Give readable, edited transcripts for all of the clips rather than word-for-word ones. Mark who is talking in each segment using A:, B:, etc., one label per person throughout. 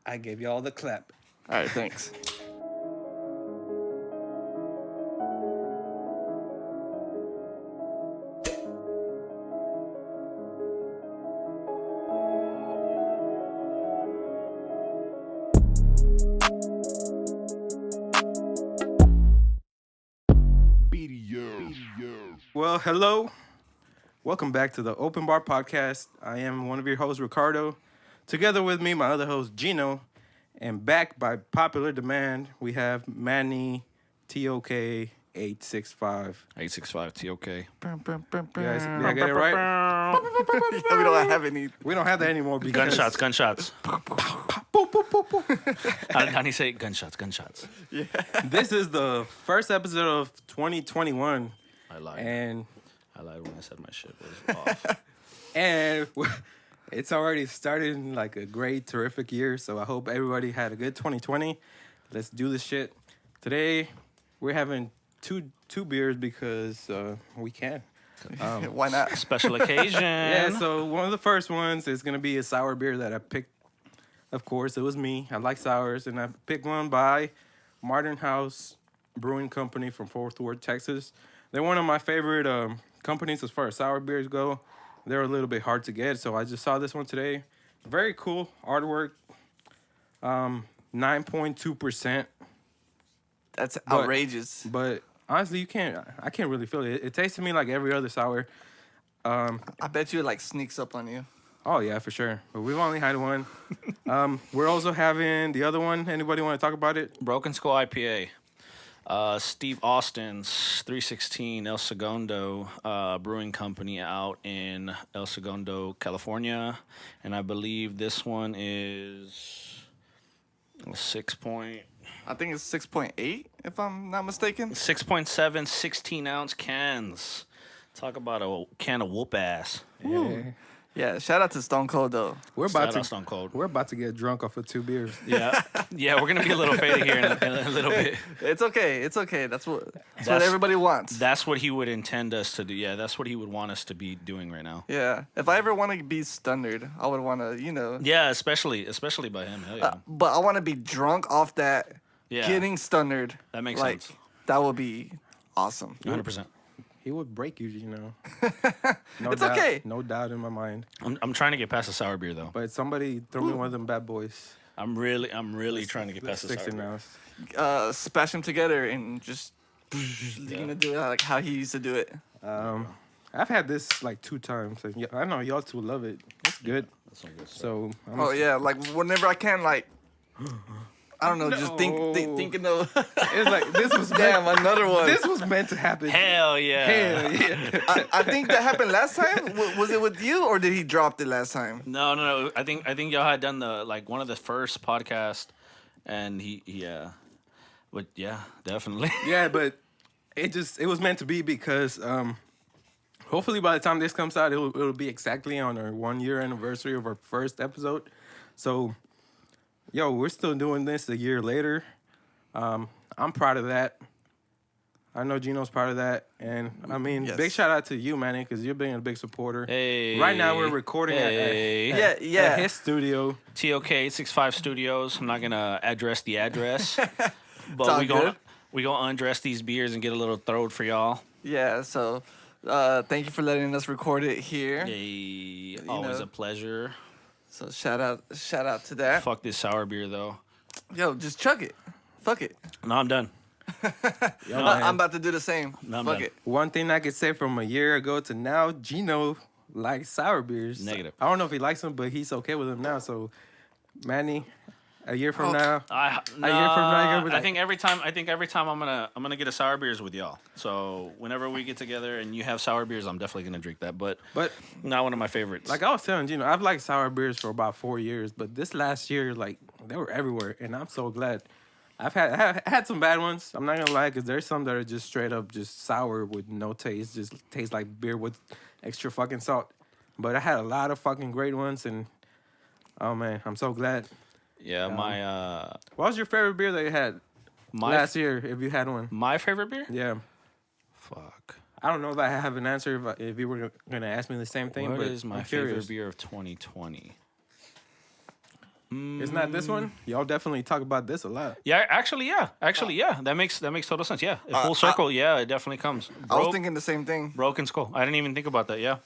A: I gave you all the clap.
B: All right, thanks.
A: Well, hello. Welcome back to the Open Bar Podcast. I am one of your hosts, Ricardo. Together with me, my other host, Gino. And back by popular demand, we have Manny TOK 865.
C: 865 TOK.
A: You guys, did I get it right?
B: We don't have any.
A: We don't have that anymore because...
C: Gunshots.
A: Boop, boop, boop, boop.
C: How do you say gunshots?
B: Yeah.
A: This is the first episode of 2021.
C: I lied.
A: And
C: I lied when I said my shit was off.
A: And it's already started in like a great, terrific year. So I hope everybody had a good 2020. Let's do this shit. Today, we're having two beers because we can.
B: Why not?
C: Special occasion.
A: Yeah, so one of the first ones is going to be a sour beer that I picked. Of course, it was me. I like sours. And I picked one by Martin House Brewing Company from Fort Worth, Texas. They're one of my favorite companies as far as sour beers go. They're a little bit hard to get, so I just saw this one today. Very cool artwork. 9.2%.
B: That's outrageous.
A: But honestly, I can't really feel it. It tastes to me like every other sour.
B: I bet you it like sneaks up on you.
A: Oh yeah, for sure. But we've only had one. We're also having the other one. Anybody want to talk about it?
C: Broken Skull IPA. Steve Austin's 316 El Segundo Brewing Company out in El Segundo, California. And I believe this one is 6 point...
B: I think it's 6.8, if I'm not mistaken.
C: 6.7 16-ounce cans. Talk about a can of whoop ass.
A: Yeah.
B: Yeah, shout out to Stone Cold, though.
A: We're
C: Shout
A: about
C: out
A: to
C: Stone Cold.
A: We're about to get drunk off of 2 beers.
C: Yeah, we're gonna be a little faded here in a little bit.
B: It's okay. That's what everybody wants.
C: That's what he would intend us to do. Yeah, that's what he would want us to be doing right now.
B: Yeah. If I ever want to be stunnered, I would want to,
C: Yeah, especially by him. Hell yeah.
B: but I want to be drunk off that,
C: Yeah.
B: getting stunnered.
C: That makes
B: like,
C: sense.
B: That would be awesome.
C: 100%.
A: He would break you, No
B: It's
A: doubt,
B: okay.
A: No doubt in my mind.
C: I'm trying to get past the sour beer though.
A: But somebody throw me one of them bad boys.
C: I'm really trying to get past the sour beer.
B: Smash them together and just do it like how he used to do it.
A: I've had this like 2 times. And I know y'all 2 love it. It's good.
C: That's some good stuff.
A: So
B: Yeah, like whenever I can, like I don't know, just thinking of.
A: It's like this was
B: Damn, another one.
A: This was meant to happen.
C: Hell yeah.
A: Hell yeah.
B: I think that happened last time. Was it with you or did he drop it last time?
C: No. I think y'all had done one of the first podcast, and but yeah, definitely.
A: Yeah, but it was meant to be because hopefully by the time this comes out, it'll be exactly on our 1-year anniversary of our first episode. So, we're still doing this a year later. I'm proud of that. I know Gino's proud of that. And, I mean, Big shout out to you, Manny, because you're being a big supporter.
C: Hey.
A: Right now, we're recording at his studio.
C: TOK 865 Studios. I'm not going to address the address. But we gonna undress these beers and get a little throwed for y'all.
B: Yeah, so thank you for letting us record it here.
C: Hey, always a pleasure.
B: So shout out to that.
C: Fuck this sour beer though.
B: Yo, just chug it. Fuck it.
C: No, I'm done.
B: I'm about to do the same.
C: No,
B: Fuck it.
A: One thing I could say from a year ago to now, Gino likes sour beers.
C: Negative.
A: I don't know if he likes them, but he's okay with them now. So, Manny, a year from now,
C: I think every time I'm gonna get a sour beers with y'all. So whenever we get together and you have sour beers, I'm definitely gonna drink that. But not one of my favorites.
A: like I was telling Gino, I've liked sour beers for about 4 years, but this last year, like they were everywhere, and I'm so glad. I had some bad ones. I'm not gonna lie, because there's some that are just straight up just sour with no taste, just tastes like beer with extra fucking salt. But I had a lot of fucking great ones, and oh man, I'm so glad.
C: Yeah,
A: What was your favorite beer that you had last year, if you had one?
C: My favorite beer?
A: Yeah.
C: Fuck.
A: I don't know if I have an answer if you were going to ask me the same thing.
C: What
A: but
C: is my favorite beer of 2020?
A: Isn't that this one? Y'all definitely talk about this a lot.
C: Yeah, actually, yeah. That makes total sense. Yeah, full circle. Yeah, it definitely comes.
B: I was thinking the same thing.
C: Broken Skull. I didn't even think about that. Yeah,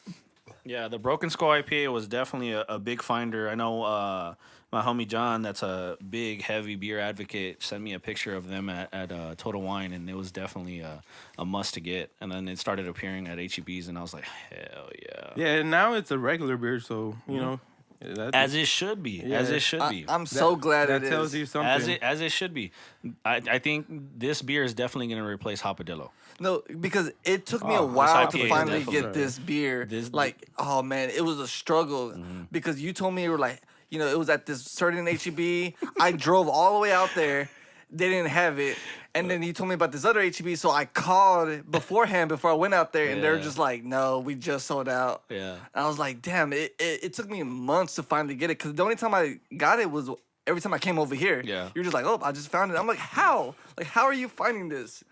C: yeah. The Broken Skull IPA was definitely a big finder. I know my homie John, that's a big heavy beer advocate, sent me a picture of them at Total Wine, and it was definitely a must to get. And then it started appearing at HEBs, and I was like, hell yeah.
A: Yeah, and now it's a regular beer, so you know.
C: As it should be.
A: Yeah.
C: As it should be.
B: I'm so glad
A: that
B: it
A: tells
B: is.
A: you something.
C: As it should be. I think this beer is definitely going to replace Hopadillo.
B: No, because it took me a
A: Oh,
B: while
C: this IPA
B: to
C: is
B: finally
A: definitely
B: get this beer.
C: This-
B: Like, oh man, it was a struggle because you told me you were like, you know, it was at this certain HEB. I drove all the way out there. They didn't have it. And then he told me about this other HEB, so I called beforehand before I went out there, and they were
C: Yeah.
B: just like, no, we just sold out.
C: Yeah.
B: And I was like, damn, it took me months to finally get it, because the only time I got it was every time I came over here.
C: Yeah.
B: You're just like, oh, I just found it. I'm like, how? Like, how are you finding this?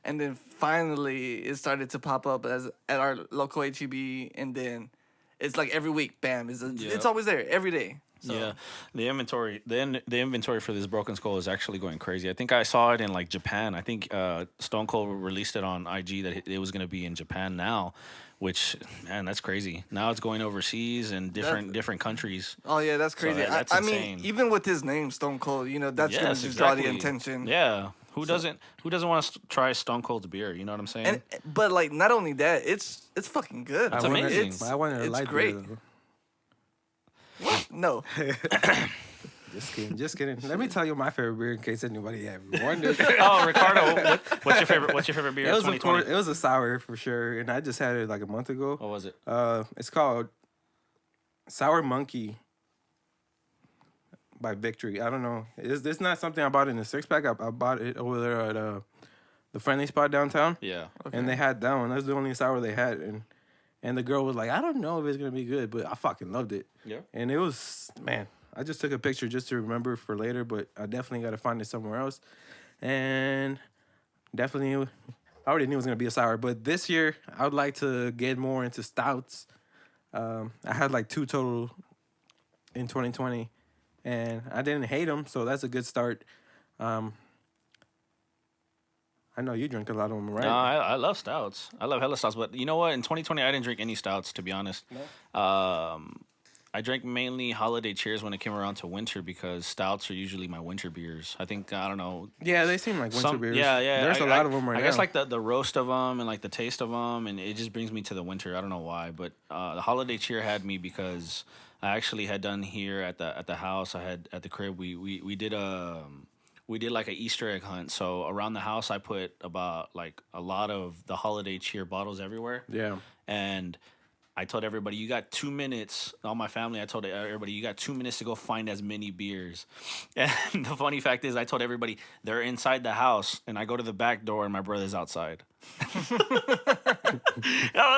B: And then finally, it started to pop up at our local HEB, and then it's like every week, bam, it's always there, every day. So.
C: Yeah, the inventory for this Broken Skull is actually going crazy. I think I saw it in like Japan. I think Stone Cold released it on IG that it was going to be in Japan now, which, man, that's crazy. Now it's going overseas and different countries.
B: Oh yeah, that's crazy.
C: that's
B: I mean,
C: insane.
B: even with his name, Stone Cold, you know, that's gonna
C: Yes,
B: just draw the
C: exactly.
B: attention.
C: Yeah, who doesn't want to try Stone Cold's beer? You know what I'm saying?
B: And but like, not only that, it's fucking good.
C: It's amazing.
A: I wanted a
B: it's
A: light
B: great.
A: beer, though.
B: What? No.
A: Just kidding. Let me tell you my favorite beer in case anybody ever wondered.
C: Oh, Ricardo, what's your favorite beer?
A: It
C: of
A: was
C: 2020?
A: it was a sour for sure, and I just had it like a month ago.
C: What was it?
A: It's called Sour Monkey by Victory. I don't know. It's not something I bought in a 6-pack. I bought it over there at the Friendly Spot downtown.
C: Yeah.
A: And they had that one. That's the only sour they had, and the girl was like, I don't know if it's gonna be good, but I fucking loved it.
C: Yeah.
A: And it was, man, I just took a picture just to remember for later, but I definitely got to find it somewhere else. And definitely, I already knew it was going to be a sour, but this year I would like to get more into stouts. I had like 2 total in 2020, and I didn't hate them, so that's a good start. I know you drink a lot of them, right?
C: No, I love stouts. I love hella stouts. But you know what? In 2020, I didn't drink any stouts, to be honest. No? I drank mainly holiday cheers when it came around to winter because stouts are usually my winter beers. I think, I don't know.
A: Yeah, they seem like winter beers.
C: Yeah, yeah.
A: There's a lot of them right now.
C: I guess like the roast of them and like the taste of them, and it just brings me to the winter. I don't know why, but the holiday cheer had me because I actually had done here at the house. I had at the crib. We did like an Easter egg hunt. So around the house, I put about like a lot of the holiday cheer bottles everywhere.
A: Yeah.
C: And I told everybody, you got 2 minutes. All my family, I told everybody, you got 2 minutes to go find as many beers. And the funny fact is, I told everybody, they're inside the house, and I go to the back door, and my brother's outside. I'm like,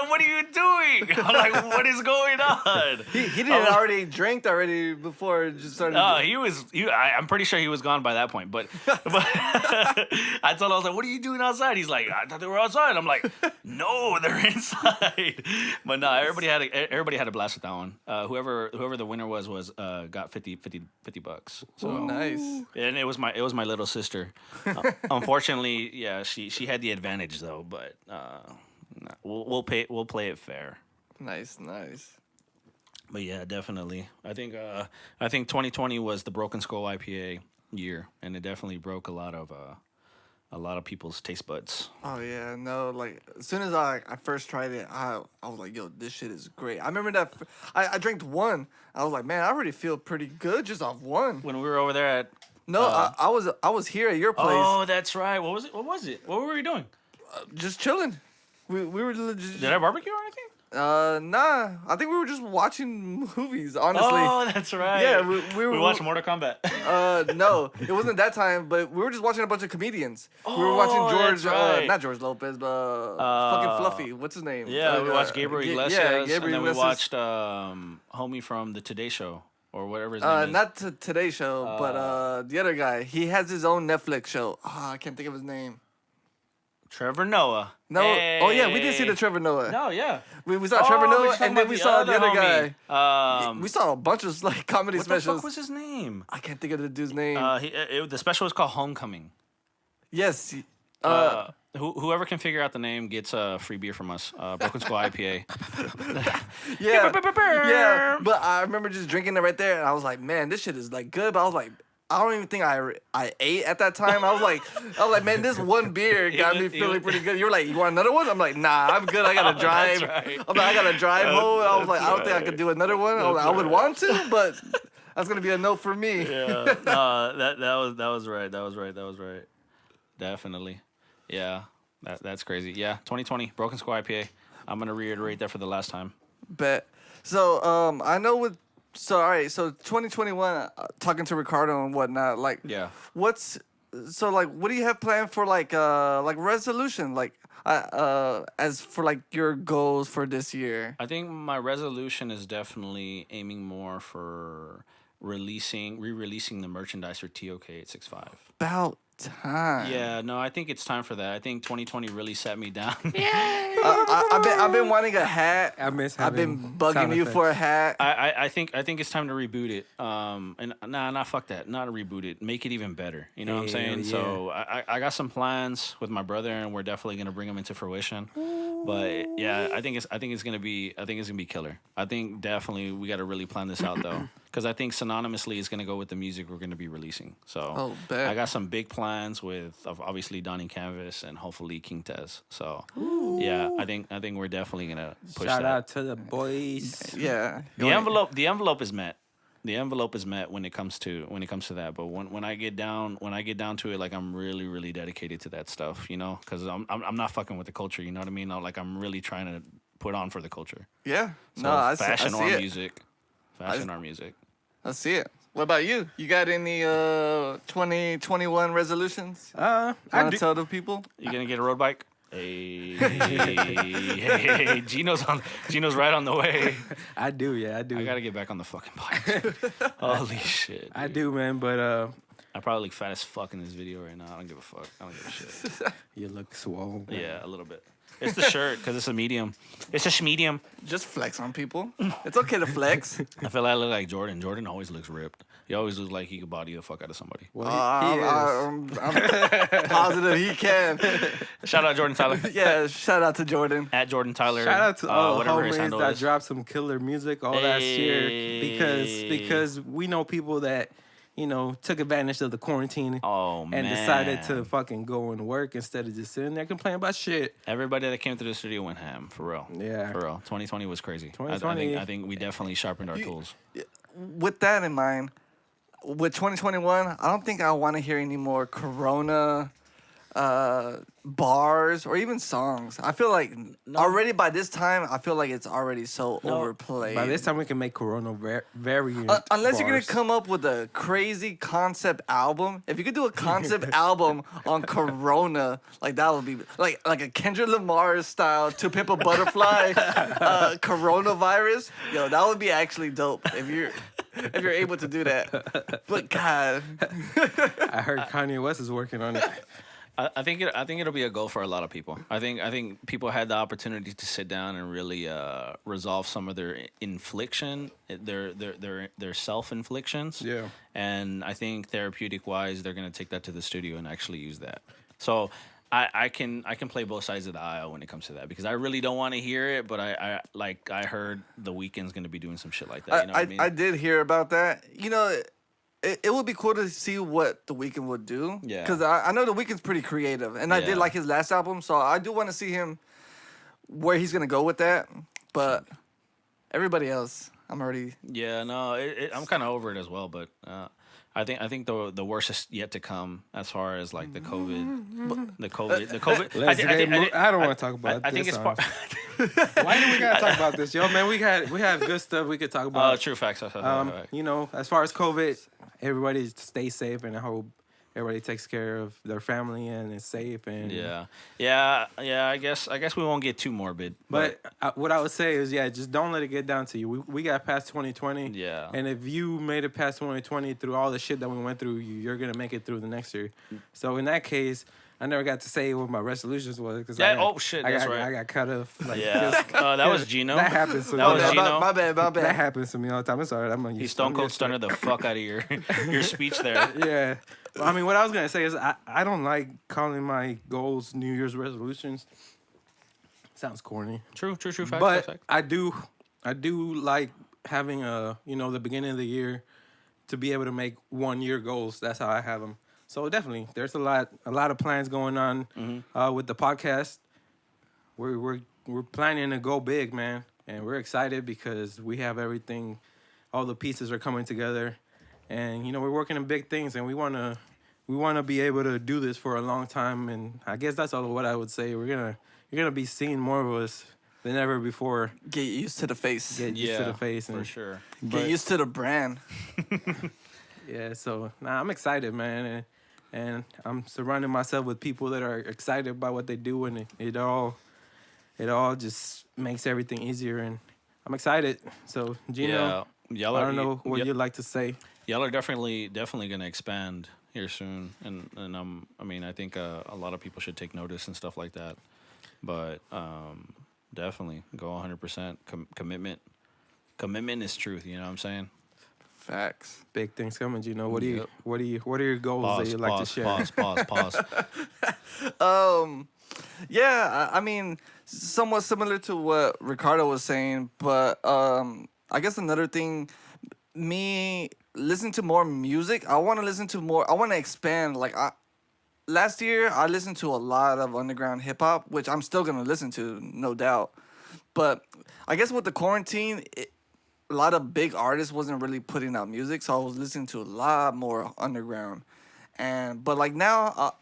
C: what are you doing? I'm like, what is going on?
B: He didn't already drank already before it just started.
C: I'm pretty sure he was gone by that point. But I told him, I was like, what are you doing outside? He's like, I thought they were outside. I'm like, no, they're inside. But no, everybody had a blast with that one. Whoever the winner was got $50. So
B: Oh, nice.
C: and it was my little sister. Unfortunately, yeah, she had the advantage though. But we'll play it fair.
B: Nice.
C: But yeah, definitely. I think 2020 was the Broken Skull IPA year, and it definitely broke a lot of people's taste buds.
B: Oh yeah, no. Like as soon as I first tried it, I was like, yo, this shit is great. I remember that I drank one. I was like, man, I already feel pretty good just off one.
C: When we were over there at
B: No, I was here at your place.
C: Oh, that's right. What was it? What were we doing?
B: Just chilling. We were legit.
C: Did I barbecue or anything?
B: Nah. I think we were just watching movies. Honestly.
C: Oh, that's right.
B: Yeah, we
C: watched Mortal Kombat.
B: No, it wasn't that time. But we were just watching a bunch of comedians. We were watching George,
C: that's right.
B: not George Lopez, but fucking Fluffy. What's his name?
C: Yeah, we watched Gabriel Iglesias,
B: Gabriel
C: and then we
B: Iglesias.
C: watched homie from the Today Show or whatever his name is.
B: Not Today Show, but the other guy. He has his own Netflix show. I can't think of his name.
C: Trevor Noah.
B: No.
C: Hey.
B: Oh yeah, we did see the Trevor Noah.
C: No, yeah.
B: We saw Trevor
C: we're
B: Noah,
C: just talking
B: and then
C: about
B: we saw the other
C: homie.
B: guy. We saw a bunch of like comedy
C: What the
B: specials.
C: fuck was his name?
B: I can't think of the dude's name.
C: The special was called Homecoming.
B: Yes.
C: Whoever can figure out the name gets a free beer from us. Broken School IPA.
B: Yeah. Yeah. But I remember just drinking it right there, and I was like, man, this shit is like good. But I was like, I don't even think I ate at that time. I was like, man, this one beer got me feeling pretty good. You were like, you want another one? I'm like, nah, I'm good. I gotta drive.
C: Right.
B: I'm like, I gotta drive home. I was like, I don't think I could do another one. I was like, I would want to, but that's gonna be a no for me.
C: Yeah. That was right. That was right. Definitely. Yeah. That's crazy. Yeah. 2020 Broken School IPA. I'm gonna reiterate that for the last time.
B: Bet. So I know with. So all right, so 2021, talking to Ricardo and whatnot, like,
C: Yeah.
B: what do you have planned for like resolution, like, as for like your goals for this year?
C: I think my resolution is definitely aiming more for re-releasing the merchandise for TOK 865.
B: About time.
C: Yeah, no, I think it's time for that. I think 2020 really sat me down.
B: I've been wanting a hat.
A: I miss
B: I've
A: having
B: been bugging
A: sound
B: you
A: effects.
B: for a hat.
C: I think it's time to reboot it. And nah, fuck that. Not to reboot it. Make it even better. You know what I'm saying?
A: Yeah.
C: So I got some plans with my brother, and we're definitely gonna bring them into fruition. But yeah, I think it's gonna be killer. I think definitely we got to really plan this out though, because I think synonymously it's gonna go with the music we're gonna be releasing. So
B: bet.
C: I got some big plans with obviously Donnie Canvas and hopefully King Tez. So yeah, I think we're definitely gonna push
A: Shout
C: that.
A: out to the boys.
B: Yeah.
C: The envelope is met. The envelope is met when it comes to that. But when I get down to it, like I'm really, really dedicated to that stuff, you know, because I'm not fucking with the culture, you know what I mean? Like I'm really trying to put on for the culture.
B: Yeah.
C: So
B: No, I
C: fashion
B: see
C: or
B: it.
C: music, fashion or music.
B: I see it. What about you? You got any 2021 resolutions?
A: I
B: Want
A: do.
B: to tell the people?
C: You gonna get a road bike? Hey, Gino's right on the way.
A: I do. Yeah, I do.
C: I gotta get back on the fucking bike. Holy shit.
A: I
C: dude.
A: do, man. But
C: I probably look fat as fuck in this video right now. I don't give a fuck. I don't give a shit.
A: you look swole.
C: Yeah, a little bit. It's the shirt because it's a medium. It's a medium.
B: Just flex on people. It's okay to flex.
C: I feel like I look like Jordan. Jordan always looks ripped. He always looks like he could body the fuck out of somebody.
A: Well, he is.
B: I'm positive he can.
C: Shout out Jordan Tyler.
B: Yeah, shout out to Jordan.
C: At Jordan Tyler.
A: Shout out to all the
C: whatever his
A: homies
C: handle
A: that
C: is.
A: dropped some killer music all last year because we know people that took advantage of the quarantine
C: Oh,
A: and
C: man.
A: decided to fucking go and work instead of just sitting there complaining about shit.
C: Everybody that came to the studio went ham, for real.
A: Yeah.
C: For real. 2020 was crazy.
A: 2020.
C: I think we definitely sharpened our tools.
B: With that in mind, with 2021, I don't think I want to hear any more Corona bars or even songs. I feel like already by this time, I feel like it's already so overplayed.
A: By this time, we can make Corona variant.
B: Unless you're gonna
A: bars.
B: come up with a crazy concept album. If you could do a concept album on Corona, like that would be like a Kendrick Lamar style To Pimp a Butterfly coronavirus. Yo, that would be actually dope if you're able to do that. But God,
A: I heard Kanye West is working on it.
C: I think it'll be a goal for a lot of people. I think people had the opportunity to sit down and really resolve some of their their self-inflictions.
A: Yeah.
C: And I think therapeutic wise, they're gonna take that to the studio and actually use that. So I can play both sides of the aisle when it comes to that because I really don't want to hear it, but I heard The Weeknd's gonna be doing some shit like that. You know what I mean?
B: I did hear about that. You know. It would be cool to see what The Weeknd would do.
C: Yeah.
B: Because I know The Weeknd's pretty creative. And I
C: Yeah.
B: did like his last album. So I do want to see him where he's going to go with that. But everybody else, I'm already...
C: Yeah, no, I'm kind of over it as well, but I think the worst is yet to come as far as like the COVID.
A: I don't want to talk about
C: I
A: this.
C: think it's part.
A: Why do we gotta talk about this, yo, man? We have good stuff we could talk about.
C: True facts.
A: As far as COVID, everybody stay safe, and I hope everybody takes care of their family and is safe. And
C: Yeah. I guess we won't get too morbid.
A: But what I would say is, just don't let it get down to you. We got past 2020.
C: Yeah.
A: And if you made it past 2020 through all the shit that we went through, you're gonna make it through the next year. So in that case, I never got to say what my resolutions was because
C: Oh shit, that's right.
A: I got cut off. Like,
C: Yeah, that was Gino.
A: That happens to me.
C: That was
B: my
C: Gino.
B: bad.
A: That happens to me all the time. It's alright.
C: He stone cold stunted the fuck out of your speech there.
A: Yeah. Well, I mean, what I was gonna say is I don't like calling my goals New Year's resolutions. Sounds corny.
C: True. Fact,
A: But
C: fact.
A: I do like having the beginning of the year to be able to make 1 year goals. That's how I have them. So definitely, there's a lot of plans going on with the podcast. We're planning to go big, man, and we're excited because we have everything. All the pieces are coming together, and we're working on big things, and we wanna be able to do this for a long time. And I guess that's all what I would say. You're gonna be seeing more of us than ever before.
B: Get used to the face.
A: Get used to the face,
C: for sure.
B: Get used to the brand.
A: Yeah, so I'm excited, man, and I'm surrounding myself with people that are excited by what they do, and it all just makes everything easier, and I'm excited. So Gino,
C: y'all
A: I don't know what you'd like to say.
C: Y'all are definitely gonna expand here soon, and I mean I think a lot of people should take notice and stuff like that, but definitely go 100% commitment. Commitment is truth. You know what I'm saying?
B: Facts.
A: Big things coming, Gino. What are your goals that you'd like to share?
C: Pause.
B: Yeah, I mean, somewhat similar to what Ricardo was saying, but I guess another thing, me listening to more music. I want to listen to more. I want to expand. Like last year, I listened to a lot of underground hip hop, which I'm still gonna listen to, no doubt. But I guess with the quarantine, a lot of big artists wasn't really putting out music, so I was listening to a lot more underground. But like now,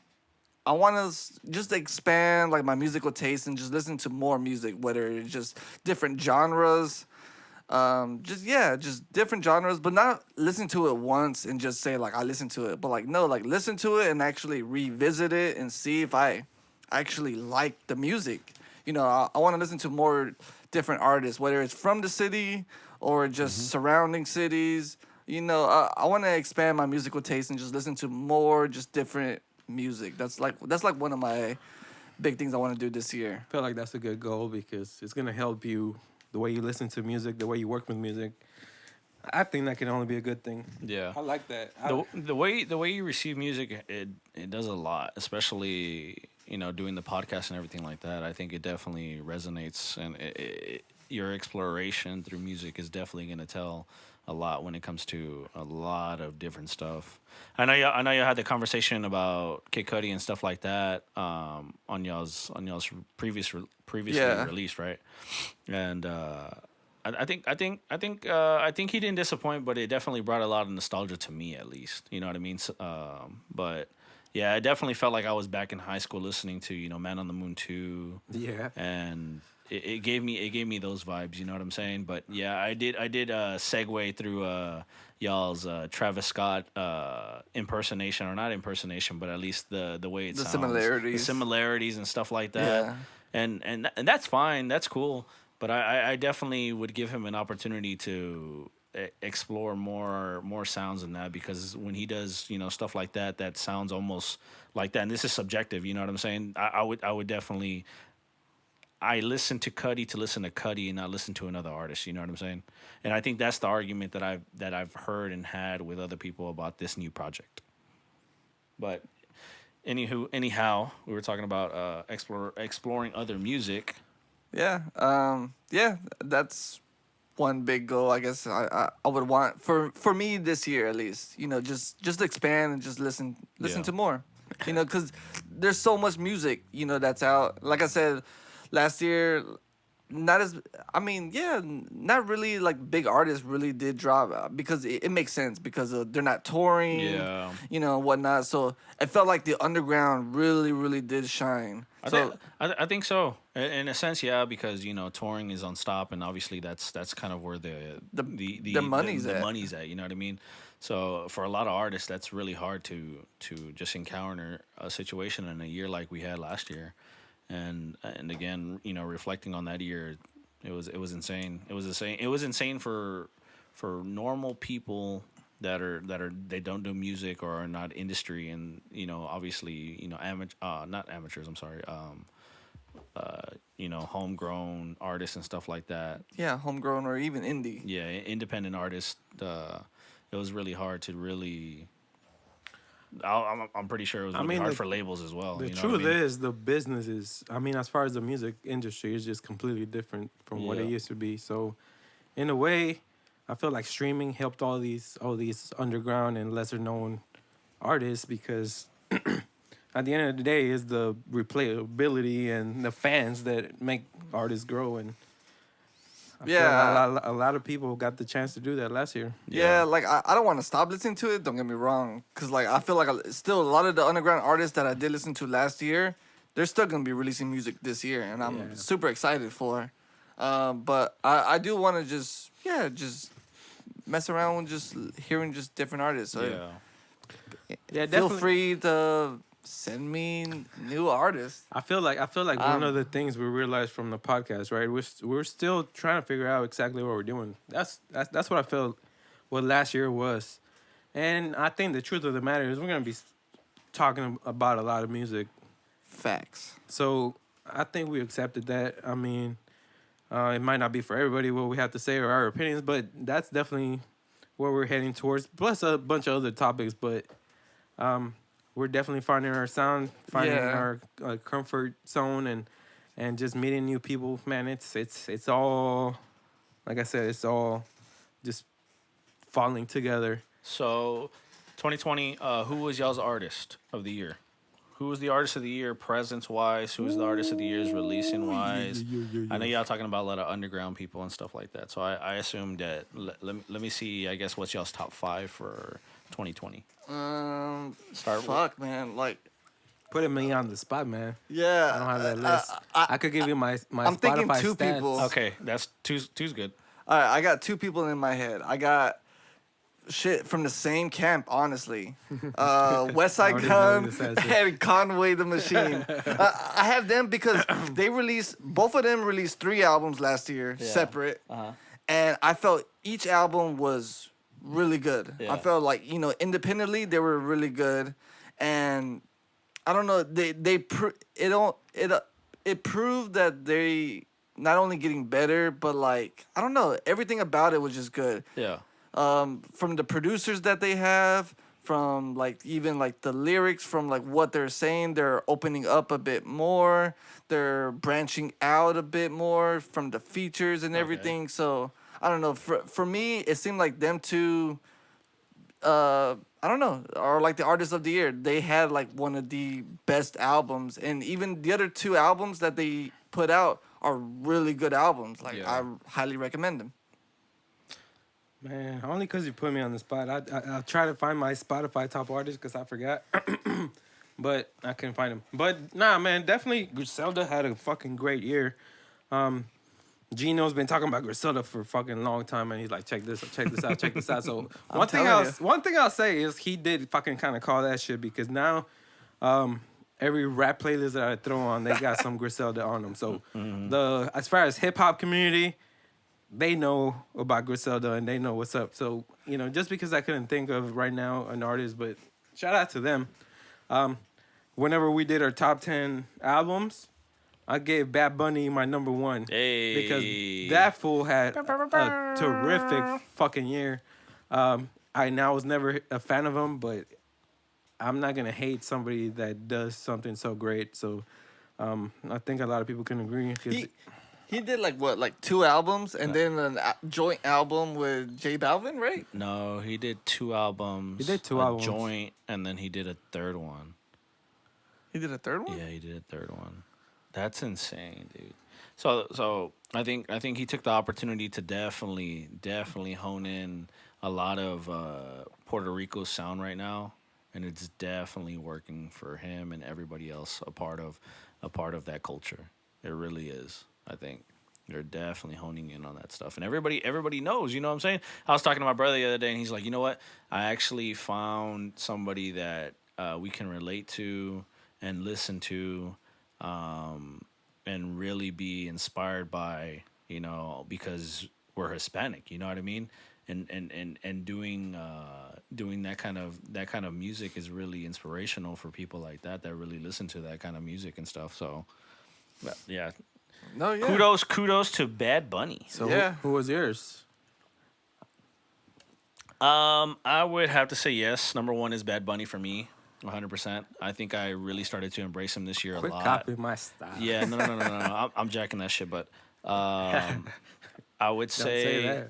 B: I want to just expand like my musical taste and just listen to more music, whether it's just different genres, just different genres, but not listen to it once and just say like I listen to it, but like no, like listen to it and actually revisit it and see if I actually like the music. I want to listen to more different artists, whether it's from the city or just surrounding cities. I want to expand my musical taste and just listen to more just different music. That's like one of my big things I want to do this year.
A: I feel like that's a good goal because it's gonna help you the way you listen to music, the way you work with music. I think that can only be a good thing.
C: Yeah,
A: I like that.
C: The way you receive music, it does a lot, especially doing the podcast and everything like that. I think it definitely resonates, and your exploration through music is definitely going to tell a lot when it comes to a lot of different stuff. I know you had the conversation about Kid Cudi and stuff like that on y'all's previously released, right? And I think he didn't disappoint, but it definitely brought a lot of nostalgia to me, at least. You know what I mean? But yeah, I definitely felt like I was back in high school listening to Man on the Moon 2.
A: Yeah.
C: And it gave me those vibes. You know what I'm saying? But yeah, I did segue through y'all's Travis Scott impersonation, or not impersonation, but at least the way it sounds, the similarities and stuff like that.
B: Yeah.
C: And that's fine. That's cool. But I definitely would give him an opportunity to explore more sounds than that, because when he does stuff like that sounds almost like that, and this is subjective. You know what I'm saying? I would definitely. I listen to Cudi to listen to Cudi and not listen to another artist. You know what I'm saying? And I think that's the argument that I've heard and had with other people about this new project. But anyhow, we were talking about exploring other music.
B: Yeah. That's one big goal. I guess I would want for me this year at least. Just expand and just listen to more. Because there's so much music. That's out. Like I said. Last year, not really like big artists really did drop because it makes sense because they're not touring, whatnot. So it felt like the underground really, really did shine.
C: I think so. In a sense, yeah, because touring is on stop, and obviously that's kind of where the money's at. You know what I mean? So for a lot of artists, that's really hard to just encounter a situation in a year like we had last year. And again, reflecting on that year, it was insane. It was insane for normal people they don't do music or are not industry, and obviously not amateurs. I'm sorry. Homegrown artists and stuff like that.
B: Yeah, homegrown or even indie.
C: Yeah, independent artists. It was really hard to really. I'm pretty sure it was really hard for labels as well.
A: The
C: you know
A: truth
C: what I mean?
A: is, the business is. I mean, as far as the music industry, is just completely different from what it
C: Yeah.
A: used to be. So, in a way, I feel like streaming helped all these underground and lesser known artists because at the end of the day, it's the replayability and the fans that make artists grow. And I feel like a lot of people got the chance to do that last year.
B: Yeah, like I don't want to stop listening to it. Don't get me wrong, because like I feel like still a lot of the underground artists that I did listen to last year, they're still gonna be releasing music this year, and I'm super excited for. But I do want to just mess around with just hearing just different artists. So
A: Yeah,
B: feel
A: definitely.
B: free to send me new artists.
A: I feel like one of the things we realized from the podcast, right? We're still trying to figure out exactly what we're doing. That's what I felt what last year was, and I think the truth of the matter is we're gonna be talking about a lot of music.
B: Facts.
A: So I think we accepted that. I mean, it might not be for everybody what we have to say or our opinions, but that's definitely where we're heading towards. Plus a bunch of other topics, but we're definitely finding our sound, finding our comfort zone, and just meeting new people. Man, it's all, like I said, it's all just falling together.
C: So, 2020, who was y'all's artist of the year? Who was the artist of the year presence wise? Who was the artist of the year's releasing wise? I know y'all talking about a lot of underground people and stuff like that. So I assumed that. Let me see. I guess what's y'all's top 5 for 2020?
B: Fuck, man. Like,
A: Putting me on the spot, man.
B: yeah.
A: I don't have that list. I could give you my
B: I'm
A: Spotify
B: thinking two
A: stats.
B: people.
C: Okay, that's two's good.
B: All right, I got two people in my head. I got shit from the same camp, honestly. West Side
A: already know
B: Gun
A: this answer.
B: and Conway the Machine. I have them because both of them released 3 albums last year, separate. And I felt each album was really good.
C: Yeah.
B: I felt like, independently, they were really good. And I don't know, it proved that they not only getting better, but like, I don't know, everything about it was just good.
C: Yeah.
B: From the producers that they have, from like even like the lyrics, from like what they're saying, they're opening up a bit more. They're branching out a bit more from the features and everything. So I don't know. For me, it seemed like them two. I don't know, are like the artists of the year. They had like one of the best albums, and even the other 2 albums that they put out are really good albums. Like I highly recommend them.
A: Man, only because you put me on the spot. I try to find my Spotify top artists because I forgot. But I couldn't find them. But nah, man, definitely Griselda had a fucking great year. Gino's been talking about Griselda for a fucking long time, and he's like, check this out. So one thing I'll say is he did fucking kind of call that shit because now every rap playlist that I throw on, they got some Griselda on them. So as far as hip hop community, they know about Griselda and they know what's up. So, just because I couldn't think of right now an artist, but shout out to them. Whenever we did our top 10 albums, I gave Bad Bunny my number 1.
C: Hey.
A: Because that fool had a terrific fucking year. I was never a fan of him, but I'm not going to hate somebody that does something so great. So I think a lot of people can agree.
B: He did like 2 albums and then a joint album with J Balvin, right?
C: No, he did 2 albums.
A: He did 2 albums.
C: Joint, and then he did a 3rd one.
B: He did a 3rd one?
C: Yeah, he did a 3rd one. That's insane, dude. So I think he took the opportunity to definitely hone in a lot of Puerto Rico sound right now, and it's definitely working for him and everybody else a part of that culture. It really is. I think they're definitely honing in on that stuff, and everybody knows. You know what I'm saying? I was talking to my brother the other day, and he's like, you know what? I actually found somebody that we can relate to and listen to. And really be inspired by, because we're Hispanic, you know what I mean? and doing that kind of music is really inspirational for people like that really listen to that kind of music and stuff. So, yeah.
B: No, yeah.
C: Kudos to Bad Bunny.
A: So
B: Yeah.
A: who was yours?
C: I would have to say yes. Number one is Bad Bunny for me, 100%. I think I really started to embrace him this year a
A: Quit
C: lot.
A: copying my style.
C: Yeah, no. I'm jacking that shit, but I would
A: Don't say
C: say
A: that.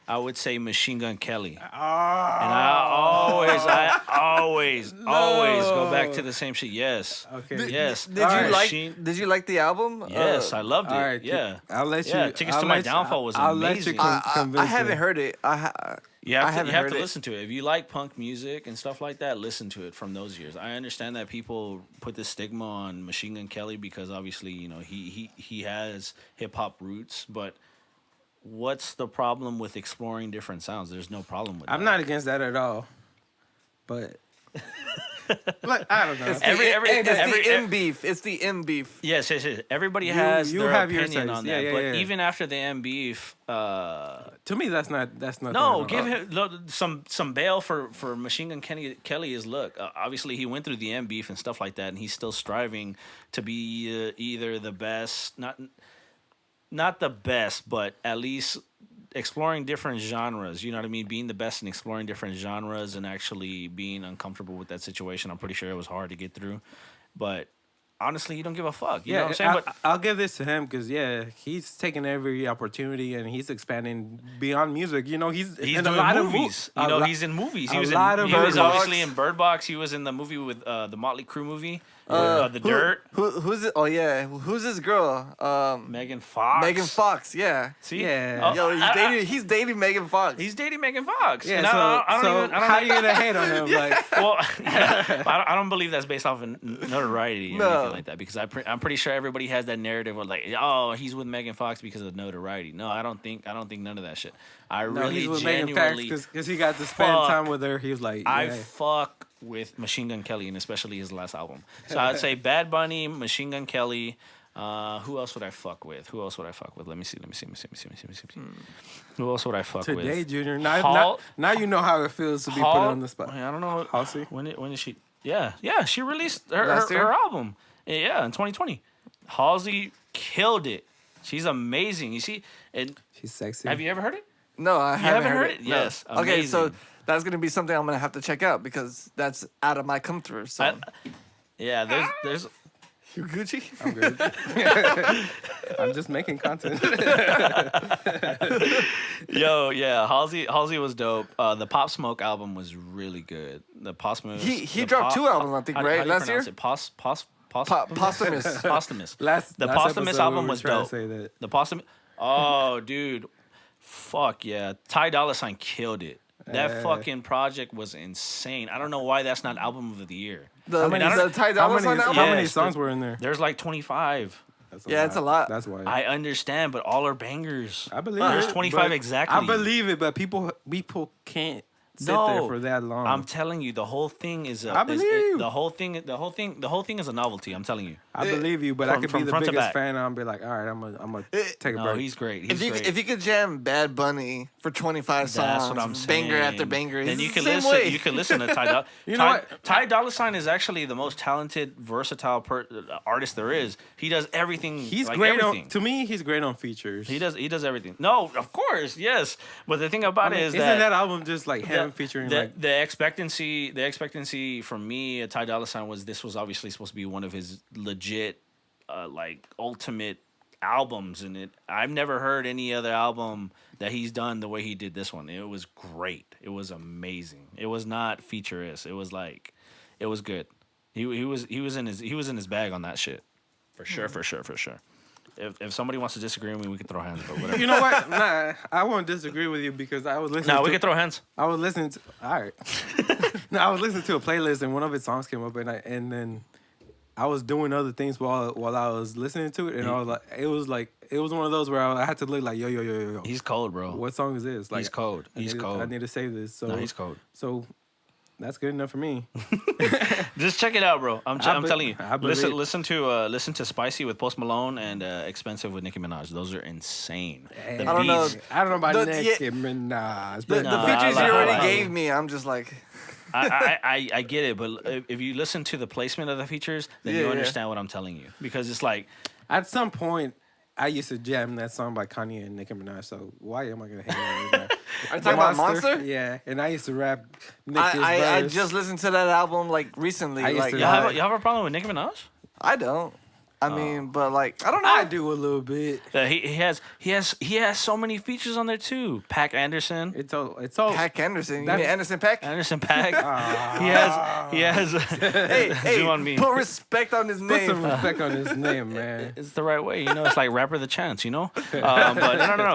C: I would say Machine Gun Kelly.
A: Ah.
C: And I always go back to the same shit. Yes.
A: Okay.
C: Yes.
B: Did you like the album?
C: Yes, I loved it.
A: All right.
C: Yeah.
A: I'll let you.
C: Yeah, Tickets
A: I'll
C: to My
A: let you-
C: Downfall was
A: I'll let you
C: amazing.
A: convince
B: I haven't
A: me.
B: heard it.
C: You
B: I
C: have
B: haven't
C: to
B: heard it.
C: listen to it. If you like punk music and stuff like that, listen to it from those years. I understand that people put this stigma on Machine Gun Kelly because obviously, he has hip hop roots, but what's the problem with exploring different sounds? There's no problem with that.
A: I'm not against that at all, but like, I don't know.
B: It's
C: Every-
B: the M beef. It's the M beef.
C: Yes. Everybody has
A: you
C: their
A: have your
C: opinion
A: taste.
C: on
A: Yeah,
C: that.
A: yeah,
C: But
A: yeah.
C: even after the M beef,
A: To me, that's not.
C: no, give him some bail for Machine Gun Kelly is look. Obviously, he went through the M beef and stuff like that, and he's still striving to be either the best, not the best, but at least exploring different genres. You know what I mean? Being the best in exploring different genres and actually being uncomfortable with that situation. I'm pretty sure it was hard to get through, but honestly, you don't give a fuck. You know what I'm saying? But
A: I'll give this to him because he's taking every opportunity and he's expanding beyond music.
C: he's
A: in
C: doing
A: a lot
C: movies.
A: of
C: He's in movies. He
A: a
C: was
A: lot of
C: he was
A: Bird Box.
C: obviously in Bird Box. He was in the movie with the Motley Crue movie, The Dirt.
B: Who's it? Oh yeah. Who's this girl?
C: Megan Fox.
B: Megan Fox. Yeah.
C: See,
A: Yeah.
C: Oh,
B: Yo, he's dating Megan Fox.
C: he's dating Megan Fox.
A: Yeah,
C: And
A: so
C: I don't
A: how are you gonna hate on him? Like,
C: well, I don't believe that's based off of notoriety or
B: No.
C: anything like that because I'm pretty sure everybody has that narrative of like, oh, he's with Megan Fox because of notoriety. No, I don't think none of that shit. I
A: no,
C: really
A: he's with Megan Fox
C: genuinely
A: because he got to spend
C: fuck.
A: time with her. He was like,
C: I
A: yeah.
C: fuck with Machine Gun Kelly and especially his last album. So I'd say Bad Bunny, Machine Gun Kelly. Who else would I fuck with? Let me see. Who else would I fuck with?
A: Today, Junior.
C: Hall-
A: Now you know how it feels to be put on the spot.
C: I don't know.
A: Halsey?
C: When did she? Yeah. She released
B: Last year?
C: her album. Yeah, in 2020. Halsey killed it. She's amazing. You see, and
A: She's sexy.
C: have you ever heard it?
B: No, I haven't heard it. No.
C: Yes.
B: Okay, so
C: amazing.
B: that's gonna be something I'm gonna have to check out because that's out of my come through. So
C: Yeah, there's
B: you Gucci?
A: I'm good. I'm just making content.
C: yeah, Halsey was dope. The Pop Smoke album was really good. The Pop Smoke.
B: He dropped two albums, I think, right,
C: how do you
B: last
C: pronounce
B: year?
C: it?
B: Posthumous.
C: Posthumous.
A: The
C: Posthumous
A: episode
C: album
A: we
C: was
A: were trying
C: dope.
A: to say that.
C: The Posthumous. Oh, dude. Fuck yeah. Ty Dolla $ign killed it. That fucking project was insane. I don't know why that's not album of the year.
B: The Ty
A: How
B: Dolla
A: many,
B: $ign album?
A: how many
C: Yes,
A: songs were in there?
C: There's like 25.
A: That's
B: Yeah, it's a lot.
A: That's why.
C: I understand, but all are bangers.
A: I believe
C: There's
A: it,
C: 25
A: but
C: exactly.
A: I believe it, but people can't sit there for that long.
C: I'm telling you, the whole thing is.
A: I believe you.
C: The whole thing is a novelty. I'm telling you.
A: I believe you, but I
C: From-
A: could
C: from
A: be the
C: front to
A: biggest
C: back.
A: fan. And I'll be like, all right, I'm gonna take a
C: No,
A: break.
C: he's great.
B: If you could jam Bad Bunny for 25 songs,
C: That's what I'm saying.
B: banger after banger,
C: Then
B: it's
C: you
B: the
C: can
B: same
C: listen.
B: way.
C: You can listen to Ty Dolla.
A: You know what?
C: Ty Dolla $ign is actually the most talented, versatile artist there is. He does everything.
A: He's
C: like
A: great
C: everything.
A: on. To me, he's great on features.
C: He does everything. No, of course, yes. But the thing about it is
A: isn't
C: that
A: that album just like him featuring like?
C: the expectancy from me at Ty Dolla $ign was this was obviously supposed to be one of his legit like ultimate albums, and I've never heard any other album that he's done the way he did this one. It was great. It was amazing. It was not featurist. It was like it was good. He was in his bag on that shit. For sure. If somebody wants to disagree with me, we can throw hands, but whatever.
A: You know what? Nah, I won't disagree with you because I was listening.
C: No, we
A: to,
C: can throw hands.
A: I was listening to. All right. No, I was listening to a playlist and one of its songs came up and then I was doing other things while I was listening to it and I was like it was one of those where I had to look like yo.
C: He's cold, bro.
A: What song is this? Like
C: He's cold. He's cold.
A: I need to save this. So
C: No, he's cold.
A: So That's good enough for me.
C: Just check it out, bro. I'm telling you.
A: I believe-
C: Listen to Spicy with Post Malone and Expensive with Nicki Minaj. Those are insane.
A: Hey,
C: The
B: I don't know.
C: beats.
A: I don't know about
B: The-
A: Nicki Minaj, but
B: The
C: No,
B: features
C: I
B: you already
C: like-
B: gave me, I'm just like,
C: I get it, but if you listen to the placement of the features, then
B: Yeah,
C: you
B: yeah.
C: understand what I'm telling you. Because it's like,
A: at some point, I used to jam that song by Kanye and Nicki Minaj. So why am I gonna hate on that?
B: are you talking about Monster?
A: Yeah, and I used to rap Nicki's
B: I
A: verse.
B: just listened to that album like recently.
A: I used
B: Like
A: to-
C: you have a problem with Nicki Minaj?
B: I don't. I mean, but like I don't know.
A: I do a little bit.
C: He has so many features on there too. Pac Anderson,
A: It's all.
B: Pac Anderson. You
A: That-
B: mean Anderson Pac?
C: Anderson Pac.
A: Ah.
C: he has.
B: Hey,
C: Zoom on me.
B: put respect on his
A: Put some
B: name.
A: respect on his name, man.
C: It's the right way, It's like Rapper the Chance, But no.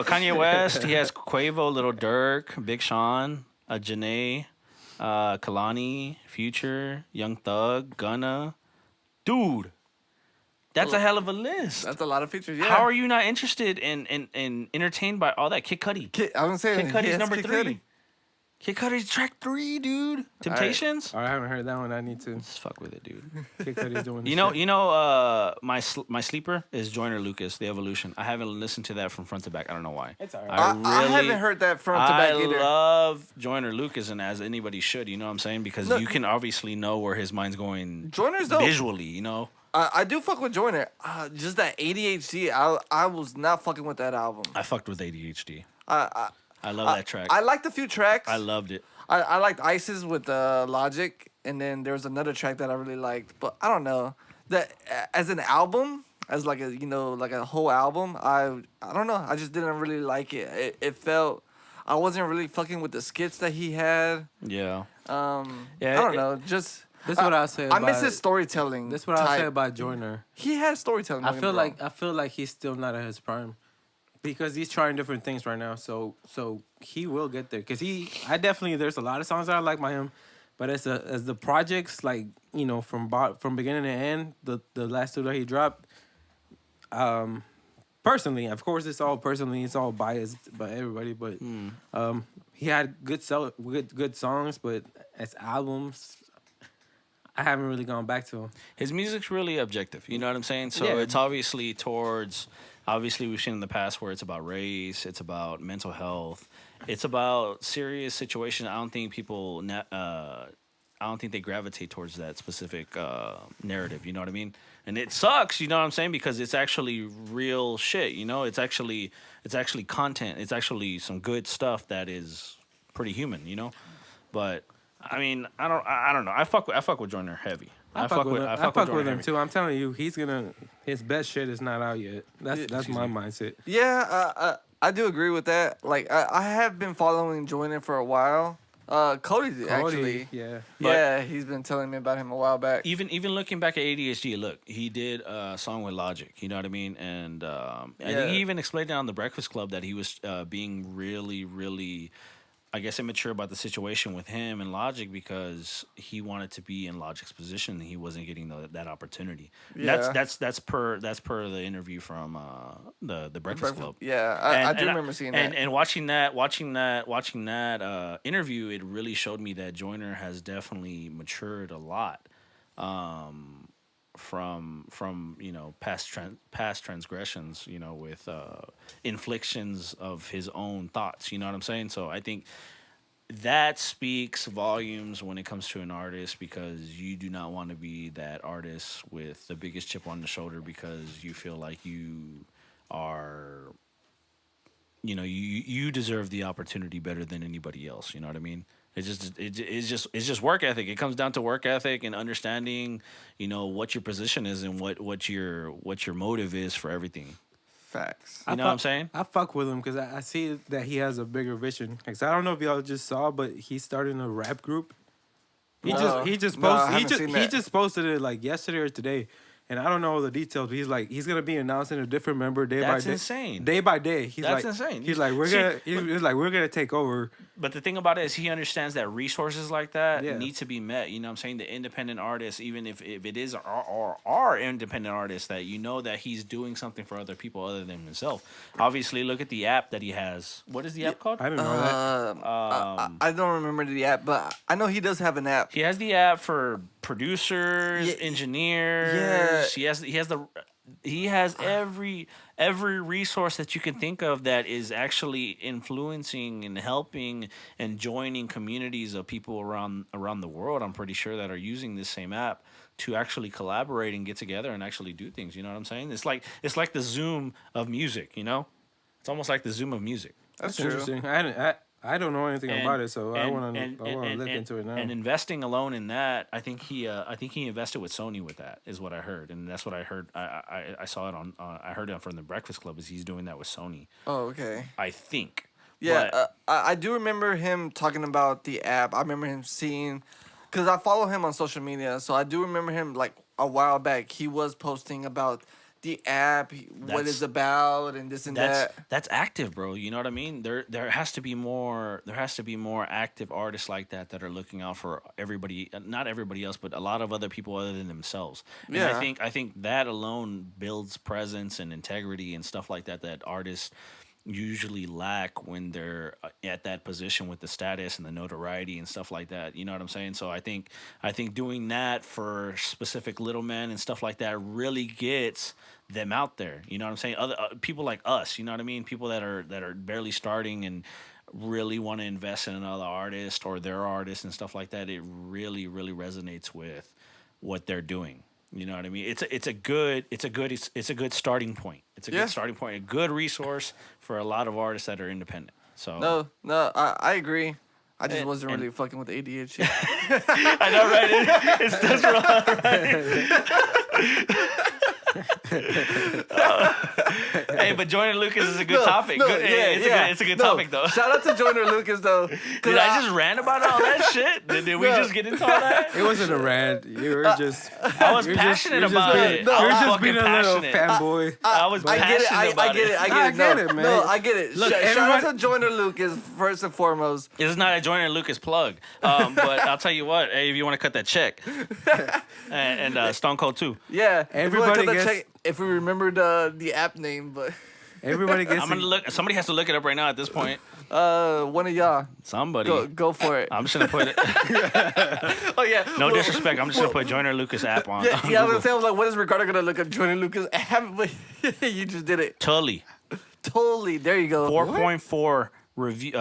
C: Kanye West. He has Quavo, Little Durk, Big Sean, Janae, Kalani, Future, Young Thug, Gunna. Dude, that's a hell of a list.
B: That's a lot of features. Yeah.
C: How are you not interested in entertained by all that? Kid Cudi.
B: I was saying
C: Kid Cudi's
B: yes,
C: number
B: Kid
C: 3.
B: Cudi.
C: Kid Cudi's track 3, dude. Temptations.
A: Oh, I haven't heard that one. I need to.
C: Just fuck with it, dude.
A: Kid Cudi's doing.
C: You
A: this
C: know,
A: shit.
C: my sleeper is Joyner Lucas, The Evolution. I haven't listened to that from front to back. I don't know why.
A: It's alright.
B: I haven't heard that front to back either.
C: I love Joyner Lucas, and as anybody should, you know what I'm saying? Because
B: No.
C: you can obviously know where his mind's going
B: Joyner's dope.
C: visually,
B: I do fuck with Joyner. Just that ADHD, I was not fucking with that album.
C: I fucked with ADHD.
B: I
C: love that track.
B: I liked a few tracks.
C: I loved it.
B: I liked Isis with Logic, and then there was another track that I really liked. But I don't know that as an album, as like a like a whole album. I don't know. I just didn't really like it. It felt I wasn't really fucking with the skits that he had.
C: Yeah.
B: Yeah,
C: Yeah,
B: I don't know. Just
A: This is what I'll say
B: I miss
A: about-
B: his storytelling.
A: That's what I'll say
B: type.
A: about Joyner.
B: He has storytelling.
A: I
B: don't get
A: feel
B: me
A: like
B: wrong.
A: I feel like he's still not at his prime because he's trying different things right now. So he will get there because I definitely there's a lot of songs that I like by him, but as the projects like from beginning to end the last two that he dropped, personally, of course it's all biased by everybody, but he had good songs, but as albums. I haven't really gone back to him.
C: His music's really objective. You know what I'm saying? So
A: Yeah.
C: it's obviously we've seen in the past where it's about race, it's about mental health, it's about serious situations. I don't think they gravitate towards that specific narrative. You know what I mean? And it sucks. You know what I'm saying? Because it's actually real shit. It's actually content. It's actually some good stuff that is pretty human. But I mean, I don't know. I fuck with Joyner heavy.
A: I fuck with
C: Joyner
A: him
C: heavy.
A: too. I'm telling you, his best shit is not out yet. That's my mindset.
B: Yeah, I do agree with that. Like I have been following Joyner for a while. Cody actually.
A: Yeah.
B: Yeah, he's been telling me about him a while back.
C: Even looking back at ADHD, look, he did a song with Logic. You know what I mean? And I think he even explained it on the Breakfast Club that he was being really, really, I guess, immature about the situation with him and Logic because he wanted to be in Logic's position and he wasn't getting that opportunity.
B: Yeah.
C: That's per the interview from the Breakfast Club.
B: Yeah, I do remember seeing that.
C: And watching that interview, it really showed me that Joyner has definitely matured a lot from past transgressions, with inflictions of his own thoughts. You know what I'm saying? So I think that speaks volumes when it comes to an artist because you do not want to be that artist with the biggest chip on the shoulder because you feel like you are, you deserve the opportunity better than anybody else. You know what I mean? It's just work ethic. It comes down to work ethic and understanding, what your position is and what your motive is for everything.
B: Facts.
C: You know what I'm saying?
A: I fuck with him because I see that he has a bigger vision. Cause I don't know if y'all just saw, but he's starting a rap group. He just
B: No, I haven't
A: posted
B: seen
A: he
B: that.
A: just posted it like yesterday or today, and I don't know the details. But he's gonna be announcing a different member day by day.
C: That's insane.
A: Day by day,
C: That's insane.
A: He's like, we're gonna take over.
C: But the thing about it is he understands that resources like that
A: Yeah.
C: need to be met. You know what I'm saying? The independent artist, even if it is our independent artist, that you know that he's doing something for other people other than himself. Obviously, look at the app that he has. What is the app called?
A: I didn't know that.
B: I don't remember the app, but I know he does have an app.
C: He has the app for producers, engineers.
B: Yeah.
C: He has every resource that you can think of that is actually influencing and helping and joining communities of people around the world. I'm pretty sure that are using this same app to actually collaborate and get together and actually do things. You know what I'm saying? It's like the Zoom of music. You know, it's almost like the Zoom of music.
A: That's interesting. I don't know anything about it, so I want to look into it now.
C: And investing alone in that, I think he invested with Sony with that is what I heard, and that's what I heard. I saw it on I heard it from the Breakfast Club is he's doing that with Sony.
B: Oh, okay.
C: I think.
B: Yeah, I do remember him talking about the app. I remember him seeing, because I follow him on social media, so I do remember him like a while back. He was posting about the app, what it's about, and this and that.
C: That's active, bro. You know what I mean? There has to be more. There has to be more active artists like that are looking out for everybody. Not everybody else, but a lot of other people other than themselves. And
B: Yeah.
C: I think that alone builds presence and integrity and stuff like that. That artists usually lack when they're at that position with the status and the notoriety and stuff like that. You know what I'm saying? So I think doing that for specific little men and stuff like that really gets them out there. You know what I'm saying? Other people like us, you know what I mean? People that are barely starting and really want to invest in another artist or their artist and stuff like that. It really, really resonates with what they're doing. You know what I mean? It's a good starting point. It's a good starting point, a good resource for a lot of artists that are independent. So
B: No, I agree. I just wasn't really fucking with the ADHD.
C: I know, right? It's just wrong, right? Hey, but Joyner Lucas is a good topic. It's a good topic, though.
B: Shout out to Joyner Lucas, though.
C: Did I just rant about all that shit? Did we just get into all that?
A: It wasn't a rant. You were just.
C: I was passionate about it.
A: No,
C: I
A: you're
C: was
A: just
C: fucking
A: being a little
C: passionate.
A: fanboy.
C: I was passionate about it.
B: I get it, man. No, I get it.
A: Look,
B: Shout out to Joyner Lucas, first and foremost.
C: It's not a Joyner Lucas plug, but I'll tell you what. Hey, if you want to cut that check, and Stone Cold too.
B: Yeah,
A: Everybody gets.
B: If we remembered the app name, but
A: Everybody gets.
C: I'm gonna look. Somebody has to look it up right now at this point.
B: one of y'all.
C: Somebody.
B: Go for it.
C: I'm just gonna put it.
B: Oh yeah.
C: No disrespect. I'm just gonna put Joyner Lucas app on.
B: Yeah,
C: on
B: I was
C: Google.
B: gonna say, I was like, what is Ricardo gonna look up Joyner Lucas app? But you just did it.
C: Tully.
B: Totally. There you go.
C: 4.4 review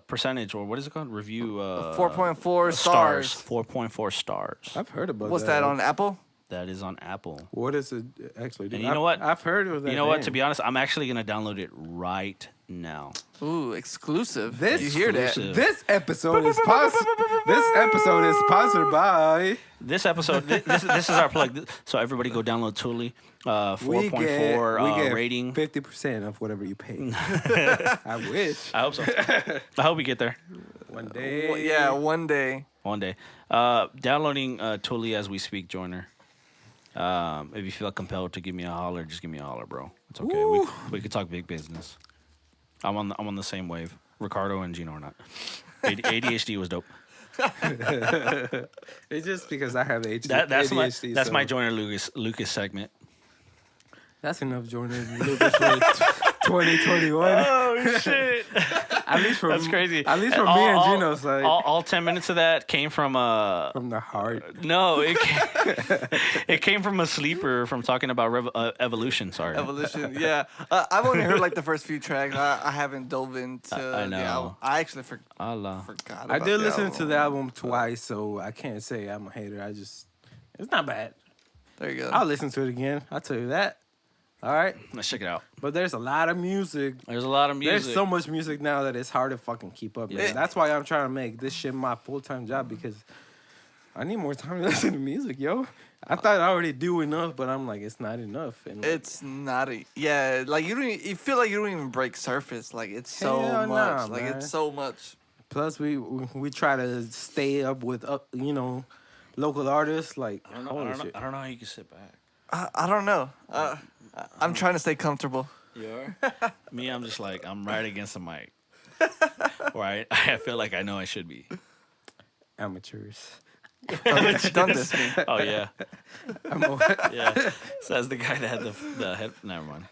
C: percentage, or what is it called? Review
B: 4.4 stars.
C: 4.4 stars.
A: I've heard about
B: What's
A: that.
B: that on Apple?
C: That is on Apple.
A: What does it actually do?
C: And you know what?
A: I've heard of that.
C: You know what?
A: name.
C: To be honest, I'm actually gonna download it right now.
B: Ooh, exclusive.
A: This
B: you hear that?
C: exclusive.
A: This episode is sponsored by.
C: This episode, this is our plug. So everybody go download Tully. 4.4 rating.
A: 50% of whatever you pay. I wish.
C: I hope so. I hope we get there
A: One day.
B: Yeah, one day.
C: one day. Downloading Tully as we speak, Joyner. If you feel compelled to give me a holler, just give me a holler, bro. It's okay. We could talk big business. I'm on the same wave. Ricardo and Gino are not. ADHD was dope.
A: It's just because I have ADHD.
C: That's
A: so
C: my Joyner Lucas segment.
A: That's enough, Joyner Lucas for 2021.
C: Oh shit!
A: At least from
C: That's crazy.
A: At least from me and Gino's side.
C: All 10 minutes of that came from
A: From the heart.
C: No, it came from a sleeper from talking about evolution. Sorry.
B: Evolution, yeah. I've only heard like the first few tracks. I haven't dove into
C: I know.
B: the album. I actually forgot
A: I
B: about
A: did
B: the
A: listen
B: album.
A: to the album twice, so I can't say I'm a hater. It's not bad.
B: There you go.
A: I'll listen to it again. I'll tell you that. All right.
C: Let's check it out.
A: But there's a lot of music.
C: There's a lot of music.
A: There's so much music now that it's hard to fucking keep up.
C: Yeah.
A: Man. That's why I'm trying to make this shit my full-time job, because I need more time to listen to music, yo. I thought I already do enough, but I'm like, it's not enough. And
B: It's not like you feel like you don't even break surface. Like it's so
A: Hell
B: much.
A: nah,
B: Like
A: man.
B: it's so much.
A: plus we try to stay up with local artists. Like
C: I don't
A: holy
C: know
A: shit.
C: how you can sit back.
B: I don't know. I'm trying to stay comfortable.
C: You are? Me, I'm just like, I'm right against the mic. Or I feel like I know I should be.
A: Amateurs.
B: Don't diss me.
C: Oh, yeah. Yeah. So that's the guy that had the head. Never mind.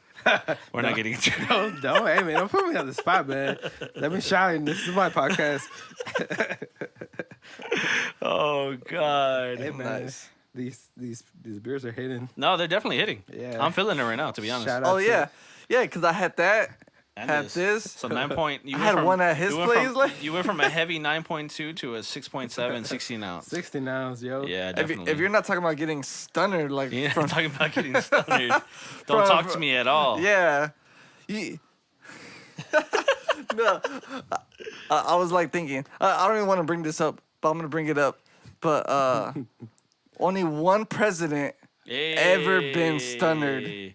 C: We're not getting into it.
A: Don't, hey man, don't put me on the spot, man. Let me shine. This is my podcast.
C: Oh, God.
A: Hey man, these beers are hitting.
C: No, they're definitely hitting.
A: Yeah.
C: I'm feeling it right now, to be honest.
A: Shout out
B: Oh
A: to-
B: yeah, because I had that.
C: And
B: Had this.
C: So 9 point. You
B: I
C: went
B: had
C: from,
B: one at his
C: you went
B: place,
C: From,
B: like-
C: you went from a heavy 9.2 to a 6.7, 16 ounce.
A: 16 ounds, yo.
C: Yeah,
B: If,
C: definitely.
B: if you're not talking about getting stunnered, like
C: Yeah,
B: from
C: talking about getting stunnered. Don't talk to me at all.
B: yeah, no, I was like thinking. I don't even want to bring this up, but I'm gonna bring it up. But only one president ever been stunnered.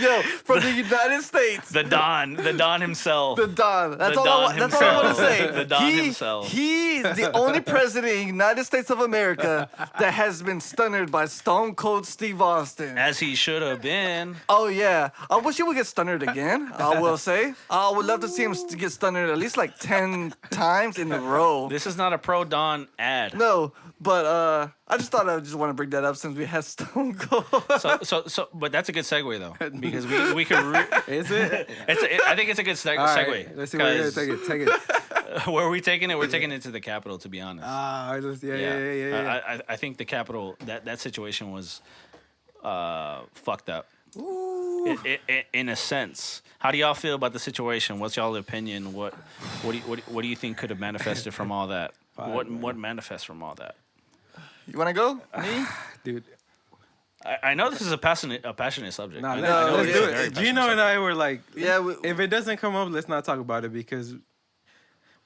B: Yo, from the United States.
C: The Don himself.
B: The Don. That's
C: The
B: all.
C: Don
B: That's all I want to
C: himself.
B: say.
C: The Don himself.
B: He's the only president in the United States of America that has been stunnered by Stone Cold Steve Austin.
C: As he should have been.
B: Oh yeah, I wish he would get stunnered again. I will say, I would love to see him get stunnered at least like 10 times in a row.
C: This is not a pro Don ad.
B: No, but I just thought I just want to bring that up since we had Stone Cold.
C: But that's a good segue though, because we could.
A: Is it?
C: I think it's a good
A: All
C: segue.
A: right, let's see where you're gonna take it.
C: Where are we taking it? We're taking it to the Capitol, to be honest.
A: Yeah.
C: I think the Capitol, that situation was fucked up. In a sense. How do y'all feel about the situation? What's y'all's opinion? What do you think could have manifested from all that? What manifests from all that?
B: You want to go? Me?
A: Dude.
C: I know this is a passionate subject.
A: Nah,
C: I know
A: let's
C: it's a
A: do
C: very
A: it.
C: passionate
A: Gino and
C: subject.
A: I were like,
B: Yeah.
A: if it doesn't come up, let's not talk about it because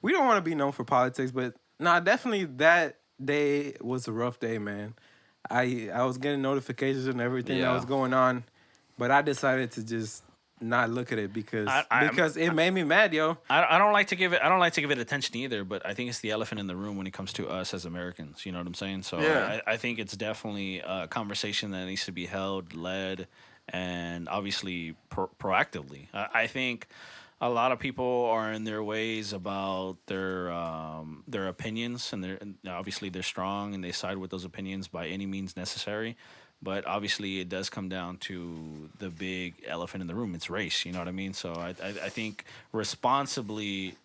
A: we don't want to be known for politics. But definitely that day was a rough day, man. I was getting notifications and everything that was going on, but I decided to just not look at it because it made me mad, yo.
C: I don't like to give it attention either, but I think it's the elephant in the room when it comes to us as Americans. You know what I'm saying? So
B: Yeah.
C: I think it's definitely a conversation that needs to be held, led, and obviously proactively. I think a lot of people are in their ways about their opinions, and obviously they're strong and they side with those opinions by any means necessary. But obviously, it does come down to the big elephant in the room. It's race. You know what I mean? So I think responsibly,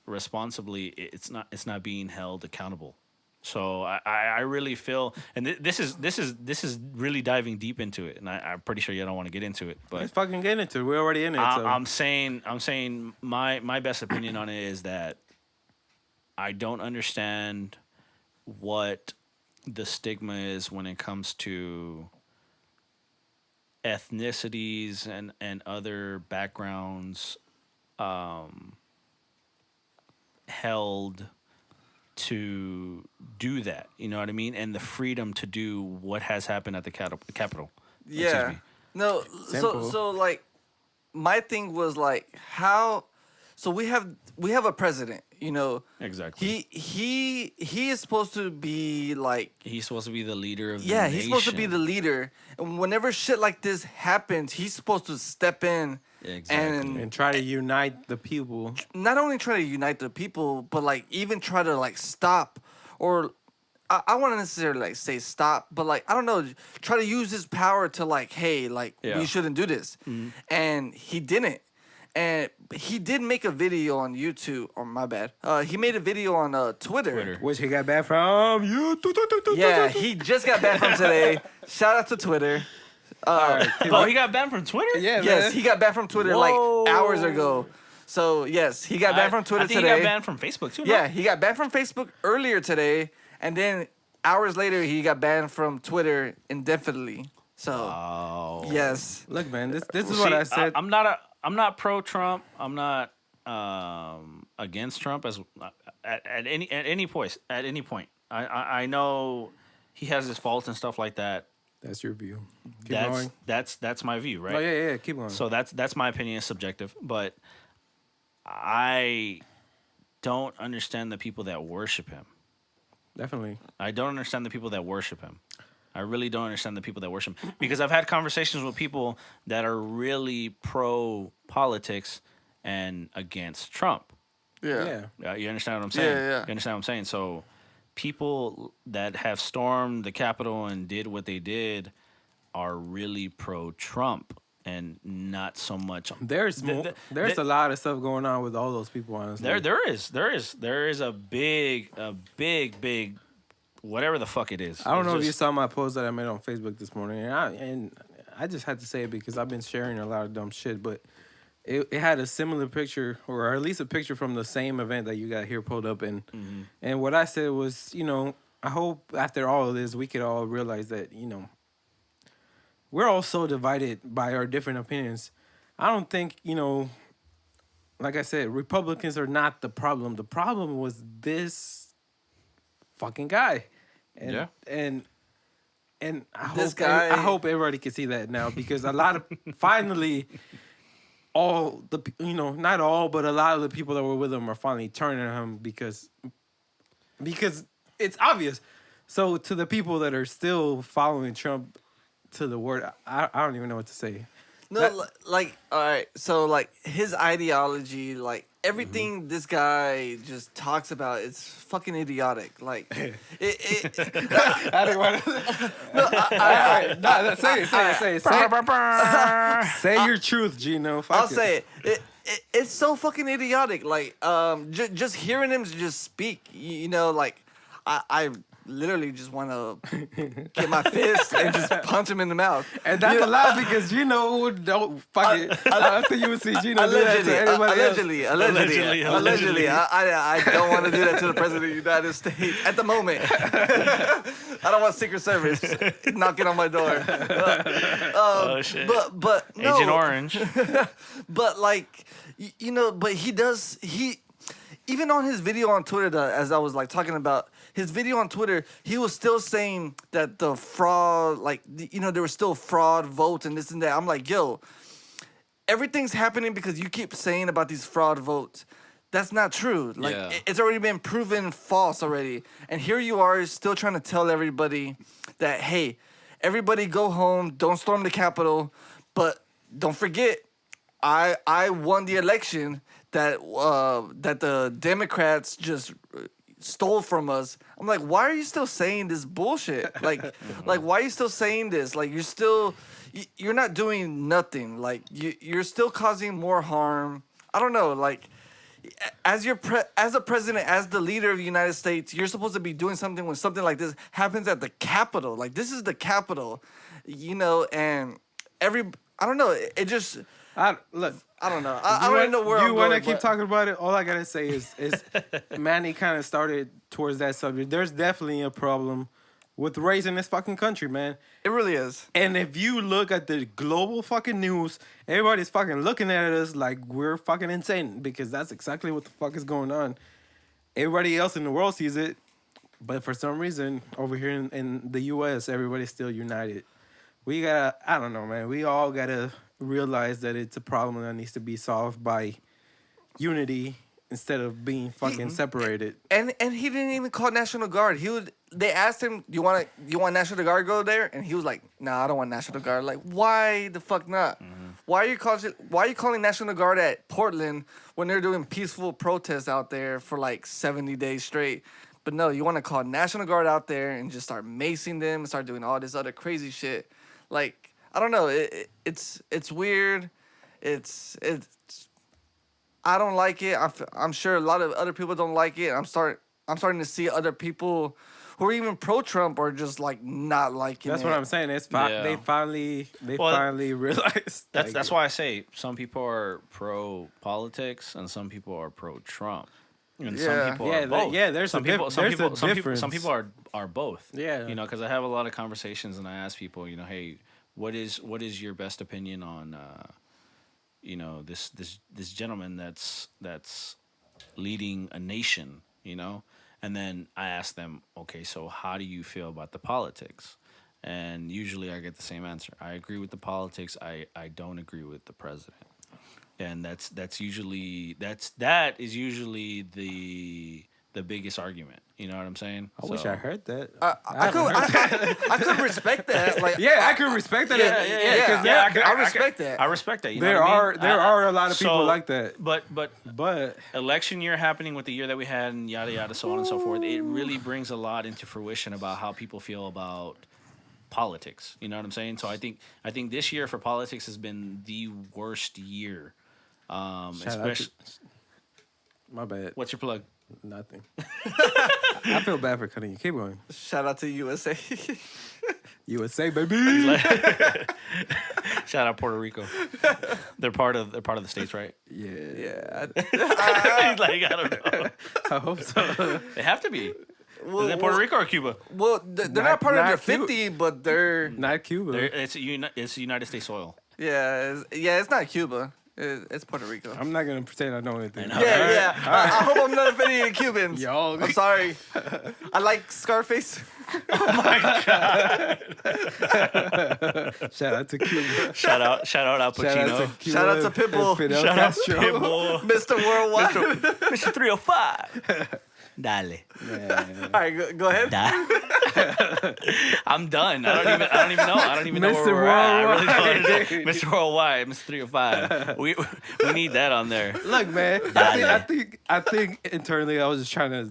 C: it's not being held accountable. So I really feel, and this is really diving deep into it, and I'm pretty sure you don't want to get into it, but
A: Let's fucking get into it. We're already in it. So.
C: I'm saying my best opinion on it is that I don't understand what the stigma is when it comes to ethnicities and other backgrounds held to do that, you know what I mean, and the freedom to do what has happened at the Capitol.
B: Yeah.
C: Excuse me.
B: No.
A: Simple.
B: So like, my thing was like, how? So we have a president. You know.
C: Exactly.
B: He is supposed to be like.
C: He's supposed to be the leader of the
B: Yeah,
C: nation.
B: he's supposed to be the leader. And whenever shit like this happens, he's supposed to step in.
C: Exactly.
A: and try to unite the people.
B: Not only try to unite the people, but like even try to like stop, or I want to necessarily like say stop, but like I don't know, try to use his power to like, hey, like
C: Yeah.
B: we shouldn't do this, and he didn't. And he did make a video on YouTube. Or my bad. He made a video on Twitter.
A: Which he got back from you.
B: Yeah, he just got back from today. Shout out to Twitter.
C: Oh, he got banned from Twitter?
A: Yeah,
B: Yes,
A: man.
B: he got banned from Twitter
C: Whoa.
B: like hours ago. So yes, he got banned from Twitter
C: I think
B: today.
C: he got banned from Facebook too. no?
B: Yeah, he got banned from Facebook earlier today, and then hours later he got banned from Twitter indefinitely. So
C: Oh.
B: yes,
A: Look, man, this is what I said.
C: I'm not pro Trump. I'm not against Trump at any point. I know he has his faults and stuff like that.
A: That's your view. Keep going.
C: That's my view, right?
A: Oh yeah. Keep going.
C: So that's my opinion. It's subjective, but I don't understand the people that worship him.
A: Definitely.
C: I don't understand the people that worship him. I really don't understand the people that worship him. Because I've had conversations with people that are really pro politics and against Trump.
B: Yeah.
C: You understand what I'm saying?
B: Yeah.
C: You understand what I'm saying? So people that have stormed the Capitol and did what they did are really pro Trump and not so much.
A: There's a lot of stuff going on with all those people. Honestly,
C: there is a big whatever the fuck it is.
A: I don't know if you saw my post that I made on Facebook this morning, and I just had to say it because I've been sharing a lot of dumb shit, but it had a similar picture, or at least a picture from the same event that you got here pulled up, and what I said was, I hope after all of this we could all realize that, we're all so divided by our different opinions. I don't think, like I said, Republicans are not the problem. The problem was this fucking guy. And I hope everybody can see that now, because a lot of finally all the not all, but a lot of the people that were with him are finally turning on him because it's obvious. So to the people that are still following Trump to the word, I don't even know what to say.
B: No, all right. So, his ideology, everything this guy just talks about, it's fucking idiotic.
A: I didn't want to. Say it. Say your truth, Gino.
B: I'll say it. It's so fucking idiotic. Just hearing him just speak, I literally just want to get my fist and just punch him in the mouth.
A: And that's a lot, because Gino don't fucking. I think you would see Gino do that to anybody
B: Allegedly. I don't want to do that to the president of the United States at the moment. I don't want Secret Service knocking on my door.
C: Oh shit!
B: But no.
C: Agent Orange.
B: But but he even on his video on Twitter, as I was talking about his video on Twitter, he was still saying that the fraud, there were still fraud votes and this and that. I'm like, yo, everything's happening because you keep saying about these fraud votes. That's not true. It's already been proven false already. And here you are still trying to tell everybody that, hey, everybody go home, don't storm the Capitol, but don't forget, I won the election that the Democrats just stole from us. I'm like, why are you still saying this bullshit? Why are you still saying this? You're not doing nothing. You're still causing more harm. I don't know. As a president, as the leader of the United States, you're supposed to be doing something when something like this happens at the Capitol. This is the Capitol, and I don't know. It just. I don't know. I don't know where I'm going.
A: You want to keep talking about it? All I gotta say is Manny kind of started towards that subject. There's definitely a problem with race in this fucking country, man.
B: It really is.
A: And if you look at the global fucking news, everybody's fucking looking at us like we're fucking insane, because that's exactly what the fuck is going on. Everybody else in the world sees it, but for some reason over here in the U.S., everybody's still united. We gotta, I don't know, man. We all gotta realize that it's a problem that needs to be solved by unity instead of being fucking separated.
B: And he didn't even call National Guard. They asked him, "You want National Guard to go there?" And he was like, "Nah, I don't want National Guard." Why the fuck not? Mm-hmm. Why are you calling National Guard at Portland when they're doing peaceful protests out there for 70 days straight? But no, you want to call National Guard out there and just start macing them and start doing all this other crazy shit. I don't know. It's weird. It's I don't like it. I'm sure a lot of other people don't like it. I'm starting to see other people who are even pro Trump are just not liking it.
A: That's what I'm saying. They finally realized.
C: That's why I say some people are pro politics and some people are pro Trump. And some people are both.
A: There's some people.
C: Some people are both.
A: Yeah.
C: Because I have a lot of conversations and I ask people, hey, what is your best opinion on this gentleman that's leading a nation, And then I ask them, okay, so how do you feel about the politics? And usually I get the same answer. I agree with the politics. I don't agree with the president. And that is usually the biggest argument. You know what I'm saying?
A: I wish I heard that.
B: I could respect that. Like,
A: Yeah, I could respect that.
B: I respect that.
C: I respect that. You know
A: There
C: what I mean?
A: there are a lot of people
C: So,
A: like that.
C: But
A: Election
C: year happening with the year that we had and yada yada, so on and so forth, it really brings a lot into fruition about how people feel about politics. You know what I'm saying? So I think this year for politics has been the worst year. Especially.
A: My bad.
C: What's your plug?
A: Nothing. I feel bad for cutting you. Keep going.
B: Shout out to USA.
A: USA, baby.
C: Shout out Puerto Rico. They're part of the states, right?
A: Yeah.
C: Like, I don't know.
A: I hope so.
C: They have to be. Is it Puerto Rico or Cuba?
B: Well, they're not part of
A: not
B: the 50, but they're
A: Not Cuba.
C: It's United States soil.
B: it's not Cuba. It's Puerto Rico.
A: I'm not gonna pretend I know anything.
C: I know.
B: Yeah. I hope I'm not offending any Cubans.
A: Y'all.
B: I'm sorry. I like Scarface.
A: Shout out to Cuba.
C: Shout out Al Pacino.
B: Shout out to Pitbull.
A: Fidel
C: Shout out
A: Castro.
C: Pitbull.
B: Mr. Worldwide.
C: Mr. 305. Dale.
A: Man.
B: All right, go ahead.
C: I'm done. I don't even know. I don't even know where
A: Mr.
C: we're at. I really
A: Worldwide.
C: don't. Mr. Worldwide, Mr. 305. We need that on there.
A: Look, man. I think internally I was just trying to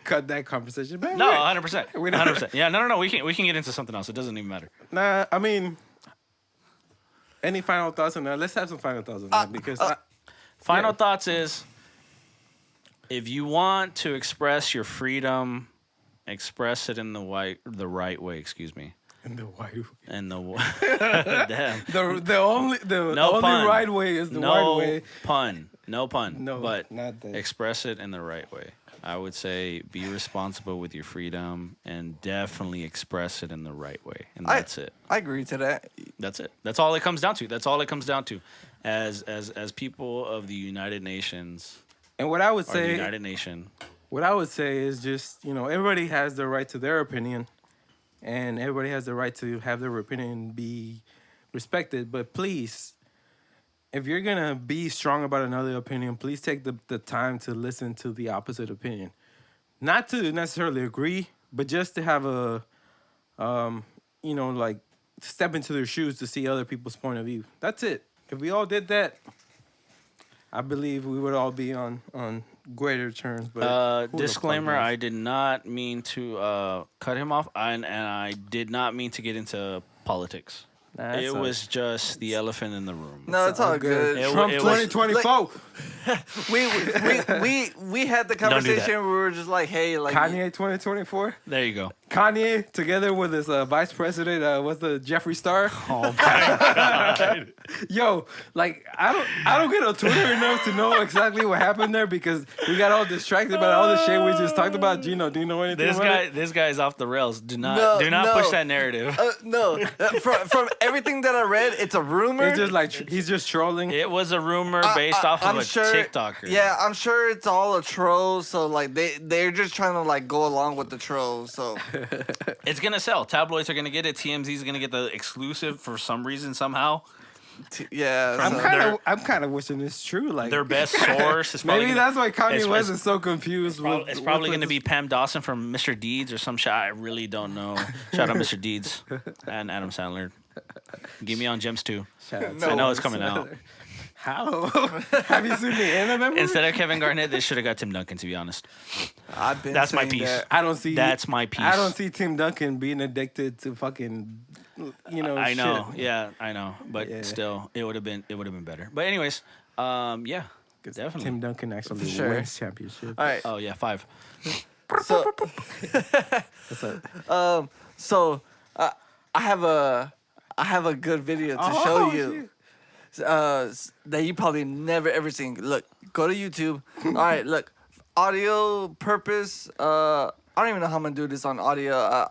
A: cut that conversation. Man,
C: No, 100%.
A: We don't-
C: 100%. Yeah, no. We can get into something else. It doesn't even matter.
A: Nah, I mean, any final thoughts on that? Let's have some final thoughts on that because
C: Final thoughts is, if you want to express your freedom, express it in the right way. Excuse me.
A: in the white way.
C: And the damn.
A: The only
C: pun.
A: right way is the
C: No
A: white way.
C: pun. No pun.
A: No,
C: but
A: not that.
C: express it in the right way. I would say be responsible with your freedom and definitely express it in the right way. And that's it.
B: I agree to that.
C: That's it. That's all it comes down to. That's all it comes down to. As people of the United Nations,
A: And what I would
C: or the
A: say,
C: United Nation,
A: what I would say is just, everybody has the right to their opinion, and everybody has the right to have their opinion be respected. But please, if you're gonna be strong about another opinion, please take the time to listen to the opposite opinion. Not to necessarily agree, but just to have step into their shoes to see other people's point of view. That's it. If we all did that, I believe we would all be on greater terms. But who the
C: disclaimer:
A: fuck knows?
C: I did not mean to cut him off, and I did not mean to get into politics.
A: Nah, that's
C: It
A: all
C: was just the elephant in the room.
B: No, it's all good.
A: Trump
C: It was-
A: 2024.
B: We had the conversation where we were just like, hey, like
A: Kanye 2024.
C: There you go.
A: Kanye together with his vice president, what's the Jeffree Star?
C: Oh my God.
A: Yo, like I don't get on Twitter enough to know exactly what happened there because we got all distracted by all the shit we just talked about. Gino, do you know anything about it?
C: This guy's off the rails. Do not
B: No.
C: push that narrative.
B: no. From everything that I read, it's a rumor.
A: It's just like he's just trolling.
C: It was a rumor based off of a TikToker.
B: Yeah, I'm sure it's all a troll. So like they're just trying to like go along with the trolls. So
C: It's gonna sell. Tabloids are gonna get it. TMZ's gonna get the exclusive for some reason somehow.
A: I'm kind of wishing it's true. Like
C: Their best source is probably
A: maybe
C: gonna,
A: that's why Kanye
C: it's-
A: West is so confused.
C: it's probably going to be Pam Dawson from Mr. Deeds or some shit. I really don't know. Shout out Mr. Deeds and Adam Sandler. Give me on Gems too. I know it's coming out.
A: How? Have you seen the end of that movie?
C: Instead of Kevin Garnett, they should have got Tim Duncan. To be honest,
B: I've been
C: that's my
B: saying
C: piece.
B: that.
A: I don't see.
C: That's my piece.
A: I don't see Tim Duncan being addicted to fucking,
C: I know.
A: shit.
C: Yeah, I know. But
A: Yeah.
C: still, it would have been better. But anyways, yeah, definitely.
A: Tim Duncan actually
B: For sure.
A: wins championship.
B: All right.
C: Oh yeah, 5.
B: So
A: What's up?
B: I have a good video to show you. That you probably never ever seen. Look, go to YouTube. All right, look, audio purpose. I don't even know how I'm gonna do this on audio.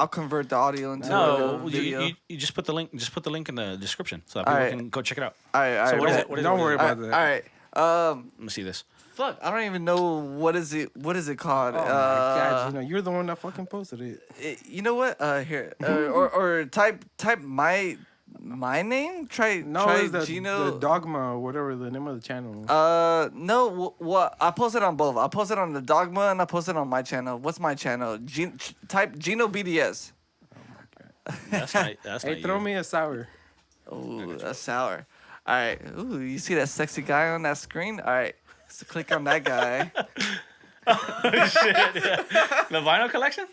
B: I'll convert the audio into
C: No,
B: a video.
C: you just put the link. Just put the link in the description so that
B: All
C: people
B: right.
C: can go check it out.
B: All right, all right.
C: So what is it? What is
A: Don't
C: it?
A: worry
B: All
A: about
B: right,
A: that.
B: all right.
C: Let me see this.
B: Fuck, I don't even know what is it. What is it called?
A: Oh my God, you're the one that fucking posted it.
B: You know what? Here, or type My name? Try
A: it's the
B: Gino.
A: the Dogma or whatever the name of the channel.
B: No. What? I posted on both. I posted on the Dogma and I posted on my channel. What's my channel? Type Gino BDS.
C: That's not. That's
A: Hey,
C: not
A: throw
C: you.
A: me a sour.
B: Ooh, that's sour. All right. Ooh, you see that sexy guy on that screen? All right. So click on that guy.
C: Shit, yeah. The vinyl collection?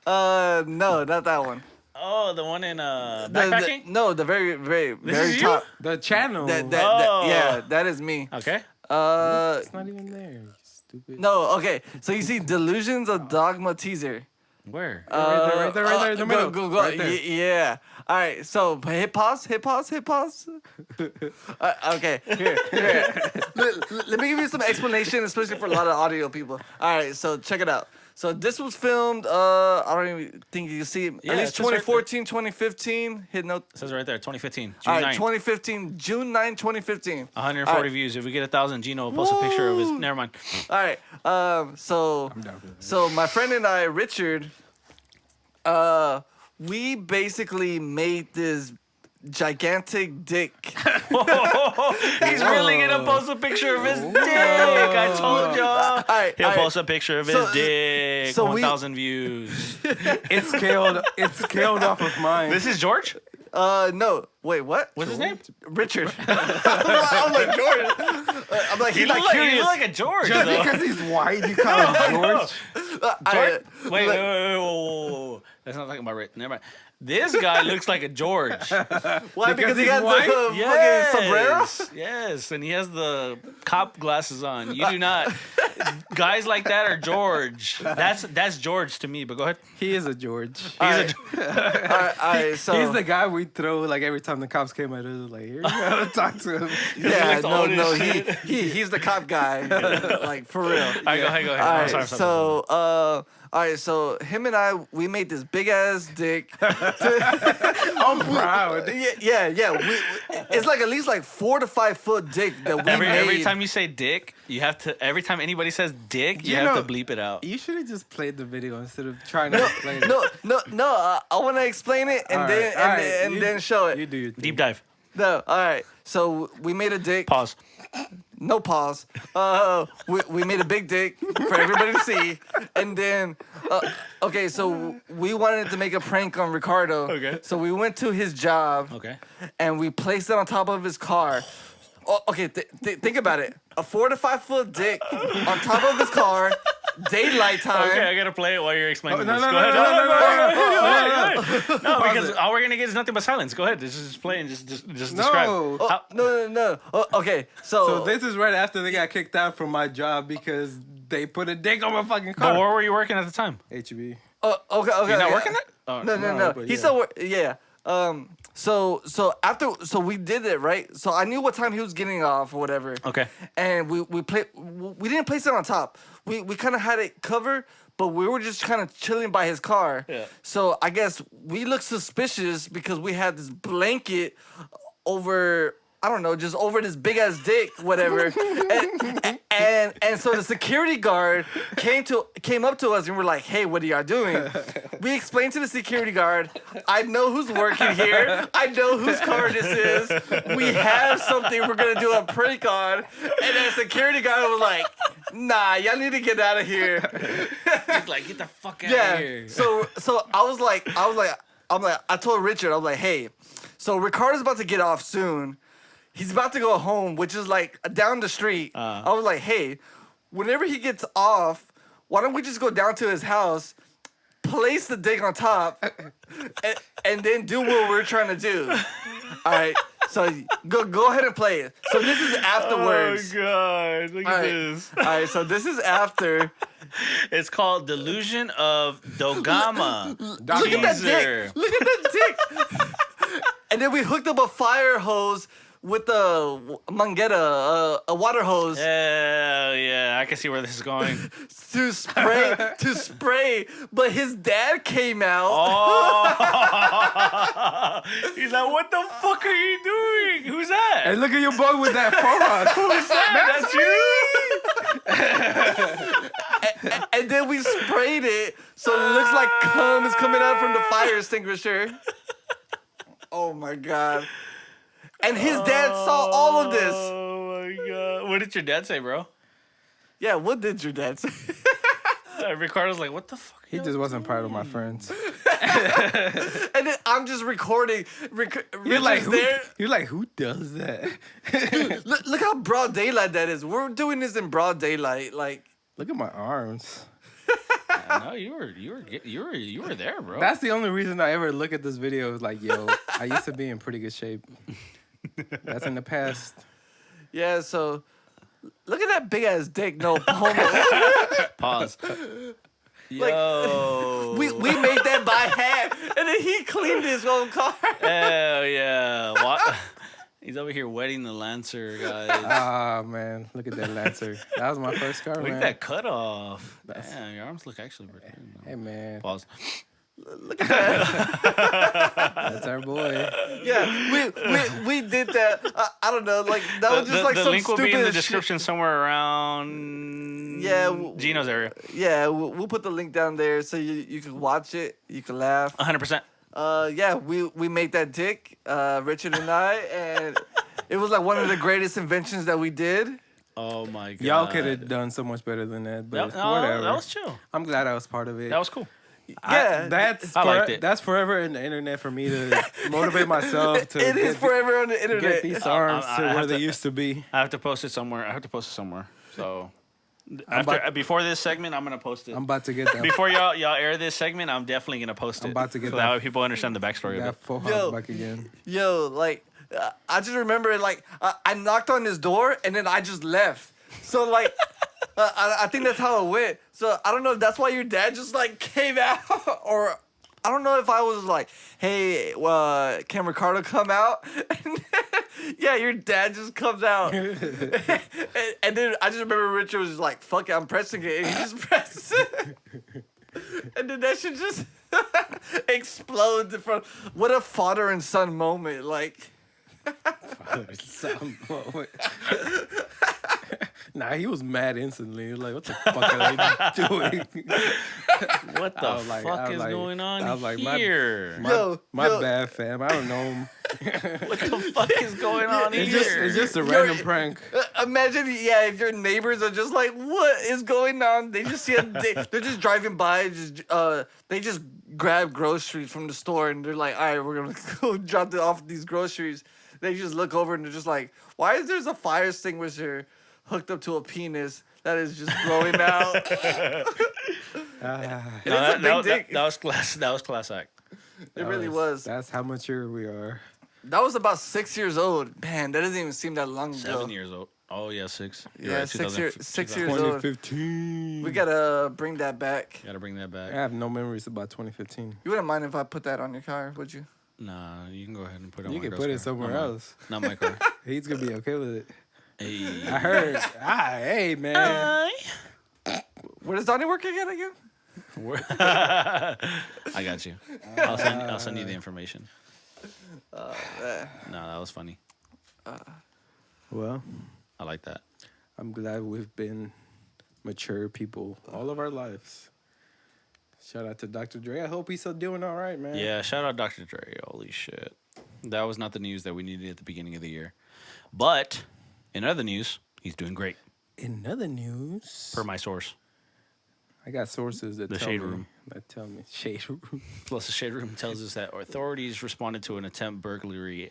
B: No, not that one.
C: Oh, the one in backpacking.
B: No, the very, very,
C: This
B: very
C: is you?
B: top.
A: The channel.
C: Oh.
B: Yeah, that is me.
C: Okay.
A: It's not even there. You stupid.
B: No, okay. So you see Delusions of Dogma teaser.
C: Where?
A: Right there, in the middle.
B: Go.
A: Right there.
B: Yeah. All right. So hit pause. Okay. Here. Let me give you some explanation, especially for a lot of audio people. All right. So check it out. So this was filmed. I don't even think you can see it.
C: Yeah,
B: At
C: it
B: least
C: says right
B: 2014, 2015. Hit note.
C: It says right there, 2015, June
B: All
C: 9th.
B: right. 2015, June 9, 2015.
C: 140
B: All right.
C: views. If we get 1,000, Gino will post a picture of his. Never mind.
B: All right. So
A: I'm down for that.
B: so my friend and I, Richard, we basically made this gigantic dick.
C: He's really gonna post a picture of his dick. I told y'all.
B: right,
C: He'll
B: all right.
C: post a picture of his
B: So-
C: dick.
B: so we-
C: 1,000 views.
A: It's scaled off of mine.
C: This is George.
B: No. Wait, what?
C: What's his name?
B: Richard. I'm like George. I'm like,
C: He
B: he's
C: looks
B: like
C: like,
B: curious.
C: he look like a George.
A: Just
C: though.
A: because he's white, you call him George?
C: George? Wait, whoa. That's not talking about Rick. Never mind. This guy looks like a George.
B: Why? Because he
A: he's
B: got
A: white?
B: the fucking sombrero?
C: Yes, and he has the cop glasses on. You do not. Guys like that are George. That's George to me, but go ahead.
A: He is a George.
B: All right, so
A: He's the guy we throw like every time the cops came at us. Like, here you go, talk to him.
B: yeah,
C: likes to own
B: no,
C: his
B: he's the cop guy, like for real.
C: All right, go ahead.
B: All
C: I'm
B: right,
C: sorry.
B: so all right, so him and I, we made this big ass dick.
A: I'm proud.
B: Yeah. It's like at least like 4 to 5 foot dick that we made.
C: Every time you say dick, you have to. Every time anybody says dick, you have to bleep it out.
A: You should have just played the video instead of trying to explain it.
B: No. I want to explain it and
A: All
B: then
A: right, all right.
B: and
A: You-
B: then show it.
A: You do your thing.
C: Deep dive.
B: No, all right. So we made a dick.
C: Pause.
B: No pause. We made a big dick for everybody to see, and then okay, so we wanted to make a prank on Ricardo.
C: Okay.
B: So we went to his job.
C: Okay.
B: And we placed it on top of his car. Oh, okay, think about it. A 4 to 5 foot dick on top of his car, daylight time.
C: Okay, I gotta play it while you're explaining
A: no,
C: this.
A: no,
C: Go
A: no,
C: ahead.
A: no,
C: No, because all we're gonna get is nothing but silence. Go ahead. Just play and just
A: No.
C: describe.
B: Oh, no. Oh, okay,
A: So this is right after they got kicked out from my job because they put a dick on my fucking
C: But
A: car.
C: where were you working at the time?
A: HEB.
B: Okay.
C: You're not
B: yeah.
C: working there? Oh,
B: No.
A: but
B: He
A: yeah.
B: still yeah. So we did it right. So I knew what time he was getting off or whatever.
C: Okay.
B: And we didn't place it on top. We kind of had it covered, but we were just kind of chilling by his car.
C: Yeah.
B: So I guess we looked suspicious because we had this blanket over. I don't know, just over this big ass dick, whatever. and so the security guard came up to us and we're like, "Hey, what are y'all doing?" We explained to the security guard, "I know who's working here. I know whose car this is. We have something we're gonna do a prank on." And then the security guard was like, "Nah, y'all need to get out of here."
C: He's like, get the fuck out
B: Yeah.
C: of here.
B: So I told Richard, I was like, "Hey, so Ricardo's about to get off soon. He's about to go home, which is like down the street." I was like, "Hey, whenever he gets off, why don't we just go down to his house, place the dick on top, and then do what we're trying to do?" All right. So go ahead and play it. So this is afterwards.
C: Oh god, look
B: All
C: at
B: right.
C: this.
B: All right. So this is after.
C: It's called Delusion of Dogma.
B: Look at that
C: Teaser.
B: dick. Look at that dick. And then we hooked up a fire hose with a manguera, a water hose
C: Hell yeah, I can see where this is going.
B: to spray. But his dad came out.
C: Oh, he's like, what the fuck are you doing? Who's that?
A: And look at your boy with that forehand.
C: Who's that? That's you?
B: And then we sprayed it so it looks like cum is coming out from the fire extinguisher. Oh my god. And his dad saw all of this.
C: Oh my god! What did your dad say, bro?
B: Yeah, what did your dad say?
C: Ricardo's like, what the fuck?
A: He just wasn't part of my friends.
B: And then I'm just recording.
A: You're like,
B: Richard's there.
A: you're like, who does that?
B: Dude, look how broad daylight that is. We're doing this in broad daylight. Like,
A: Look at my arms.
C: No, you were there, bro.
A: That's the only reason I ever look at this video. Is like, yo, I used to be in pretty good shape. That's in the past.
B: yeah. So, look at that big ass dick. No homo.
C: Pause.
B: Like,
C: Yo.
B: we made that by hand, and then he cleaned his own car.
C: Hell yeah. What? He's over here wetting the Lancer, guys.
A: Ah, man. Look at that Lancer. That was my first car,
C: Look
A: man.
C: at that cutoff. Damn, your arms look actually pretty good.
A: Hey, man.
C: Pause.
B: Look at that.
A: That's our boy.
B: Yeah, we did that. I don't know, like that was just like
C: the
B: some
C: link will
B: stupid
C: be in the
B: shit.
C: description somewhere around Gino's area.
B: Yeah, we'll put the link down there so you can watch it, you can laugh.
C: 100%.
B: Yeah, we made that dick, Richard and I, and it was like one of the greatest inventions that we did.
C: Oh my god.
A: Y'all could have done so much better than that, but whatever.
C: That was chill.
A: I'm glad I was part of it.
C: That was cool.
B: Yeah,
C: I liked it.
A: That's forever in the internet for me to motivate myself to
B: it is forever on the internet.
A: get these arms
C: I
A: to where
C: have
A: they
C: to-
A: used to be.
C: I have to post it somewhere. So before this segment, I'm gonna post it.
A: I'm about to get that.
C: Before y'all air this segment, I'm definitely gonna post it.
A: I'm about to get
C: so
A: that-
C: that way people understand the backstory of
A: that
C: it.
A: full
B: Yo.
A: house back again.
B: Yo, like, I just remember, like, I knocked on his door and then I just left. So, like, I think that's how it went. So, I don't know if that's why your dad just, like, came out or I don't know if I was like, hey, can Ricardo come out? And yeah, your dad just comes out. and then I just remember Richard was just like, fuck it, I'm pressing it. And he just presses it. And then that shit just explodes in front. What a father and son moment. Like,
A: Some moment. Nah, he was mad instantly. He was like, what the fuck are they doing?
C: What the fuck is going on
A: I was like,
C: here?
A: My bad, fam. I don't know him.
C: What the fuck is going on here?
A: It's just a random prank.
B: imagine, yeah, if your neighbors are just like, what is going on? They just see they're just driving by, they just grab groceries from the store and they're like, all right, we're gonna go drop off these groceries. They just look over and they're just like, why is there a fire extinguisher hooked up to a penis that is just blowing out?
C: That was class act.
B: It really was.
A: That's how mature we are.
B: That was about 6 years old. Man, that doesn't even seem that long ago.
C: 7 years old. Oh yeah, 6. You're
B: Yeah,
C: right,
B: 6 years old.
A: 2015.
B: We gotta bring that back.
C: Gotta bring that
A: I
C: back.
A: have no memories about 2015.
B: You wouldn't mind if I put that on your car, would you?
C: Nah, you can go ahead and put it on
A: You
C: my
A: can
C: girl's
A: put it
C: car.
A: somewhere
C: Not mine.
A: else.
C: Not my car.
A: He's gonna be okay with it.
C: Hey.
A: I heard. Hey, man.
B: Where does Donnie work again?
C: I got you. I'll send you the information. No, that was funny.
A: Well,
C: I like that.
A: I'm glad we've been mature people all of our lives. Shout out to Dr. Dre. I hope he's still doing all right, man.
C: Yeah, shout out Dr. Dre. Holy shit. That was not the news that we needed at the beginning of the year. But in other news, he's doing great.
A: In other news,
C: Per my source.
A: I got sources that
C: The
A: tell
C: Shade
A: me.
C: Room.
A: That tell me Shade Room.
C: Plus, the Shade Room tells us that authorities responded to an attempt burglary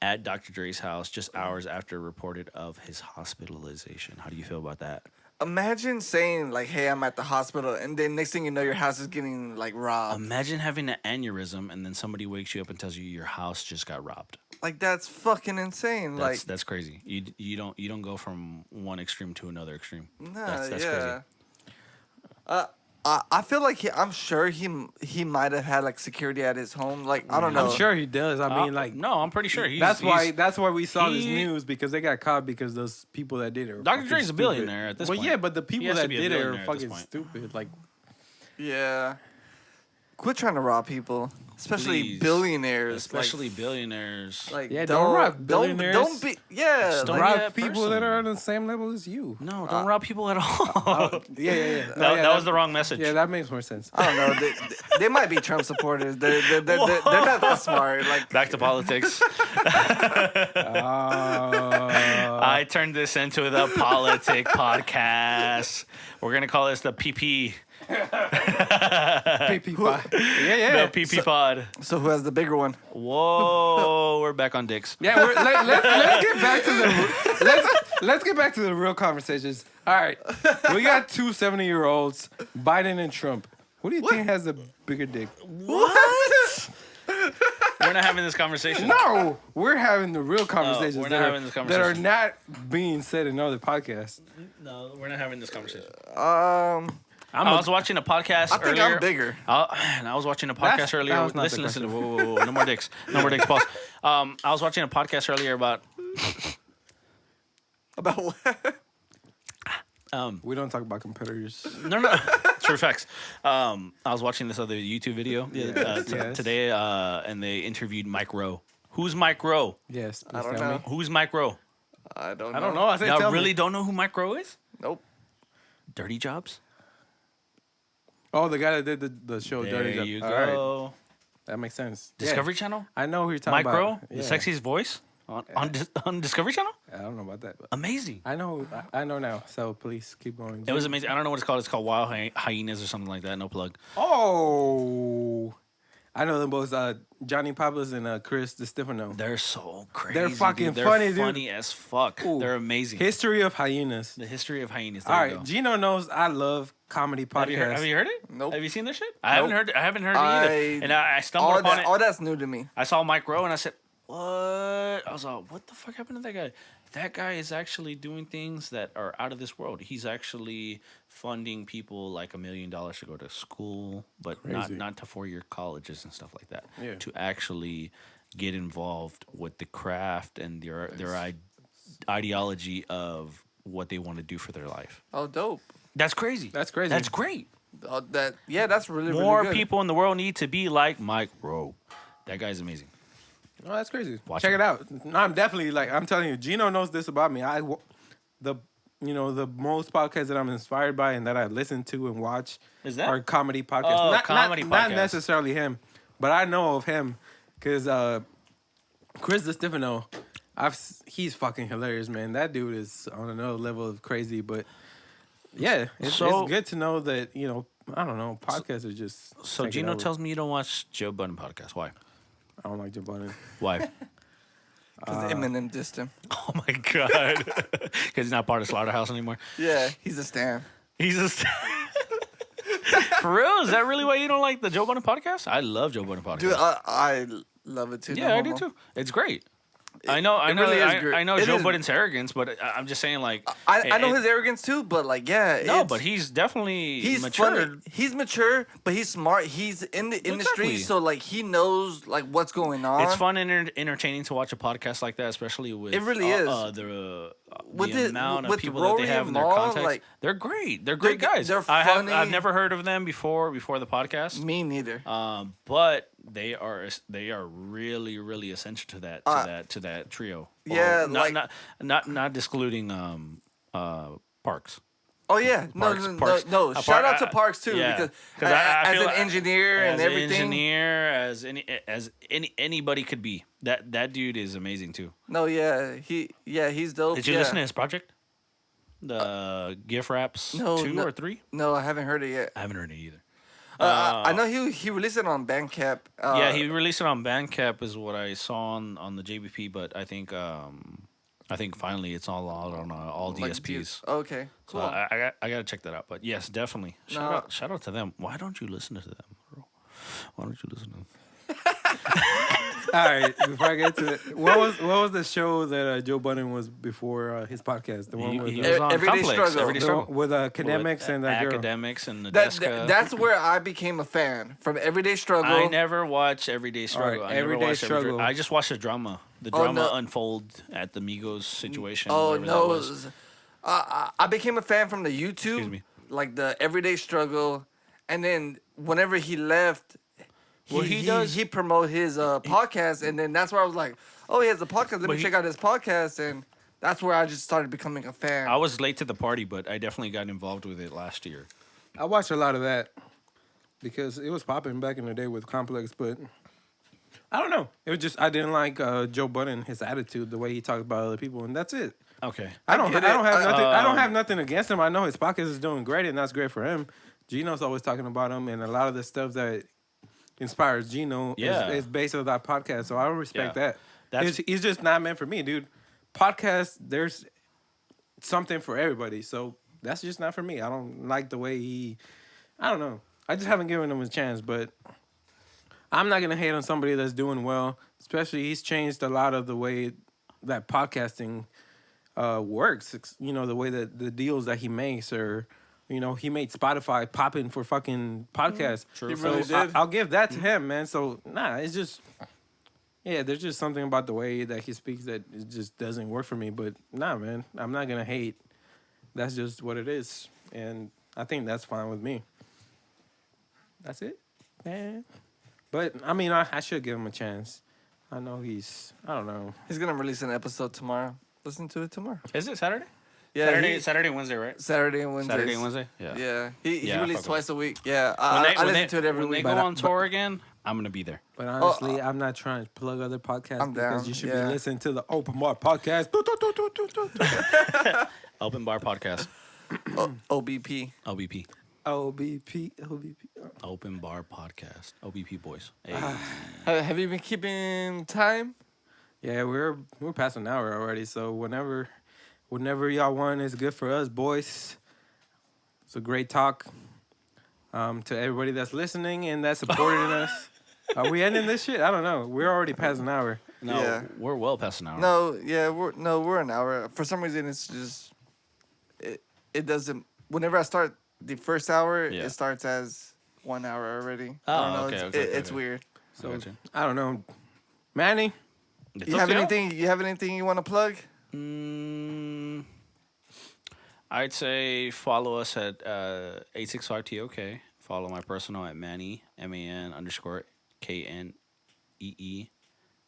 C: at Dr. Dre's house just hours after reported of his hospitalization. How do you feel about that?
B: Imagine saying, like, hey, I'm at the hospital, and then next thing you know, your house is getting, like, robbed.
C: Imagine having an aneurysm and then somebody wakes you up and tells you your house just got robbed.
B: Like, that's fucking insane.
C: That's crazy. You don't go from one extreme to another extreme.
B: Nah,
C: That's
B: yeah.
C: crazy.
B: I feel like I'm sure he might have had like security at his home. Like I don't know.
A: I'm sure he does. I mean, like,
C: no, I'm pretty sure
A: that's why we saw this
C: he-
A: news, because they got caught because those people that did it. Were
C: Dr.
A: fucking
C: Dre's a
A: stupid.
C: billionaire at this
A: Well,
C: point.
A: yeah, but the people
C: has to
A: that
C: be a
A: did it are
C: billionaire at this
A: fucking
C: point.
A: stupid. Like,
B: Yeah. Quit trying to rob people. especially
C: Please.
B: billionaires,
C: Especially billionaires.
B: Like,
A: Yeah, don't rob billionaires.
B: Don't be, yeah.
C: Just don't
B: like,
C: rob
A: Rob people that are on the same level as you.
C: No, don't rob people at all.
A: Yeah.
C: That was the wrong message.
A: Yeah, that makes more sense.
B: I don't know. They might be Trump supporters. They're not that smart. Like,
C: Back to politics. I turned this into the politic podcast. We're gonna call this the PP.
A: PP pod. Yeah.
C: The PP pod.
B: so who has the bigger one?
C: Whoa, we're back on dicks.
A: Yeah, let's get back to the let's get back to the real conversations. All right, we got two 70-year-olds, Biden and Trump. Who do you think has the bigger dick?
B: What?
C: We're not having this conversation.
A: No, we're having the real conversations
C: we're not having this
A: that are
C: conversation.
A: not being said in other podcasts.
C: No, we're not having this conversation.
B: Um,
C: I was watching a podcast
B: I think
C: earlier.
B: I'm bigger.
C: And I was watching a podcast
A: That
C: earlier.
A: was not the
C: Listen. Whoa. No more dicks. No more dicks. Pause. I was watching a podcast earlier about.
B: About what?
A: We don't talk about competitors.
C: No. True facts. I was watching this other YouTube video
A: Yes.
C: today, and they interviewed Mike Rowe. Who's Mike Rowe?
A: Yes, please
B: I don't
A: tell
B: know.
A: me.
C: Who's Mike Rowe?
B: I don't know.
A: I don't know. I said
C: Y'all
A: tell
C: really
A: me.
C: don't know who Mike Rowe is?
B: Nope.
C: Dirty Jobs.
A: Oh, the guy that did the show
C: There
A: Dirty Job.
C: you
A: All right,
C: go.
A: that makes sense. Yeah.
C: Discovery Channel.
A: I know who you're talking
C: Mike
A: about.
C: Rowe,
A: Yeah.
C: the sexiest voice on Discovery Channel.
A: I don't know about that, but
C: Amazing.
A: I know now. So please keep going.
C: It was amazing. I don't know what it's called. It's called Wild Hyenas or something like that. No plug.
A: Oh, I know them both. Johnny Pappas and Chris DiStefano.
C: They're so crazy.
A: They're fucking
C: dude. They're
A: funny, dude.
C: funny as fuck.
A: Ooh.
C: They're amazing.
A: History of Hyenas.
C: The history of hyenas. There
A: All
C: you
A: right,
C: go.
A: Gino knows I love comedy podcasts.
C: Have you heard it?
B: Nope.
C: Have you seen their shit? I haven't heard it either.
B: I-
C: And I stumbled upon it.
B: All that's new to me.
C: I saw Mike Rowe and I said, "What?" I was like, "What the fuck happened to that guy?" That guy is actually doing things that are out of this world. He's actually funding people like $1 million to go to school, but
A: Crazy.
C: not to 4-year colleges and stuff like that.
A: Yeah.
C: To actually get involved with the craft and their ideology of what they want to do for their life.
B: Oh, dope.
C: That's crazy.
A: That's crazy.
C: That's great.
B: That's really
C: More
B: really good.
C: people in the world need to be like Mike Rowe. That guy's amazing.
A: Oh, that's crazy.
C: Watch
A: Check
C: it.
A: it out. No, I'm definitely I'm telling you, Gino knows this about me. The most podcasts that I'm inspired by and that I listen to and watch
C: Is that?
A: are comedy podcasts.
C: Oh,
A: not,
C: comedy
A: not
C: podcasts.
A: necessarily him, but I know of him because Chris DiStefano, he's fucking hilarious, man. That dude is on another level of crazy. But yeah, it's good to know that I don't know, podcasts are just.
C: So
A: taking
C: Gino
A: over.
C: tells me you don't watch Joe Budden podcast. Why?
A: I don't like Joe Budden.
C: Why?
B: Because Eminem dissed him.
C: Oh my god! Because he's not part of Slaughterhouse anymore.
B: Yeah, he's a stan.
C: He's just for real. Is that really why you don't like the Joe Budden podcast? I love Joe Budden podcast.
B: Dude, I love it too.
C: yeah,
B: no
C: I do
B: homo.
C: too. It's great. I know.
B: really is great.
C: I know
B: It
C: Joe
B: is-
C: Budden's arrogance, but I'm just saying, like,
B: I know his arrogance too, but like, yeah.
C: No,
B: it's-
C: but he's definitely
B: he's
C: matured.
B: funny. He's mature, but he's smart. He's in the industry,
C: Exactly.
B: so like he knows like what's going on.
C: It's fun and entertaining to watch a podcast like that, especially with
B: It really is.
C: The amount of
B: with
C: people that
B: Rory
C: they have in
B: and
C: their
B: Maul,
C: context.
B: like-
C: They're great. They're great guys.
B: they're
C: I've
B: funny.
C: never heard of them before the podcast.
B: Me neither.
C: But they are really really essential to that trio.
B: Yeah,
C: not excluding Parks.
B: Oh yeah,
C: Parks.
B: no. Shout out to Parks too,
C: Yeah.
B: because
C: I
B: as
C: feel
B: an
C: like-
B: engineer and
C: As an
B: everything.
C: engineer, as anybody could be. That dude is amazing too.
B: No, he's dope.
C: Did you listen to his project? The GIF Raps 2 or 3?
B: No, I haven't heard it yet.
C: I haven't heard it either.
B: I know he released it on Bandcamp.
C: Yeah, he released it on Bandcamp is what I saw on the JBP, but I think finally it's all out on all
B: like,
C: DSPs.
B: Okay,
C: So
B: cool.
C: I gotta check that out. But yes, definitely. Shout out to them. Why don't you listen to them, bro? Why don't you listen to them?
A: All right, before I get to it, what was the show that Joe Budden was before his podcast? The one with
C: He
A: the-
C: was on
B: Everyday
C: Complex,
B: Struggle.
C: Everyday
A: the
C: Struggle.
A: one with academics and that girl.
C: academics and the
B: That's where I became a fan from Everyday Struggle.
C: I never watched Everyday Struggle.
A: Alright,
C: I never
A: Everyday
C: watched
A: Struggle.
C: I just watched the drama. The
B: Oh,
C: drama
B: no.
C: unfold at the Migos situation.
B: Oh
C: whatever that
B: no!
C: was.
B: I became a fan from the
C: Excuse
B: YouTube,
C: me.
B: like the Everyday Struggle, and then whenever he left, he promote his podcast, and then that's where I was like, oh, he has a podcast. Let me check out his podcast, and that's where I just started becoming a fan.
C: I was late to the party, but I definitely got involved with it last year.
A: I watched a lot of that because it was popping back in the day with Complex, but I don't know. It was just I didn't like Joe Budden, his attitude, the way he talks about other people, and that's it.
C: Okay.
A: I don't have nothing. I don't have nothing against him. I know his podcast is doing great, and that's great for him. Gino's always talking about him, and a lot of the stuff that inspires Gino is based on that podcast. So I respect that. He's just not meant for me, dude. Podcast, there's something for everybody. So that's just not for me. I don't like the way I don't know. I just haven't given him a chance, but I'm not gonna hate on somebody that's doing well. Especially he's changed a lot of the way that podcasting works. You know, the way that the deals that he makes, or you know, he made Spotify popping for fucking podcasts.
B: True. He really did.
A: I'll give that to him, man. So it's just there's just something about the way that he speaks that it just doesn't work for me. But man, I'm not gonna hate. That's just what it is, and I think that's fine with me. That's it, man. But I mean, I should give him a chance. I know I don't know.
B: He's gonna release an episode tomorrow. Listen to it tomorrow.
C: Is it Saturday?
B: Yeah,
C: Saturday and Wednesday, right?
B: Saturday and Wednesday.
C: Saturday and Wednesday. Yeah.
B: Yeah. He released twice a week. Yeah.
C: I
B: listen to it every week.
C: When they go on tour again, I'm gonna be there.
A: But honestly, I'm not trying to plug other podcasts
B: I'm
A: because
B: down.
A: you should be listening to the Open Bar Podcast.
C: Open Bar Podcast.
B: OBP.
C: OBP.
A: OBP.
C: Open Bar Podcast. OBP boys. Hey.
B: Have you been keeping time?
A: Yeah, we're past an hour already. So whenever y'all want, it's good for us, boys. It's a great talk. To everybody that's listening and that's supporting us. Are we ending this shit? I don't know. We're already past an hour.
C: No, we're well past an hour.
B: We're an hour. For some reason, it's just it doesn't. Whenever I start the first hour, it starts as 1 hour already.
C: Oh,
B: I don't know.
C: okay.
B: It's weird.
A: So I don't know, Manny.
B: You have anything you want to plug?
C: I'd say follow us at 865TOK. Follow my personal at Manny, MAN_KNEE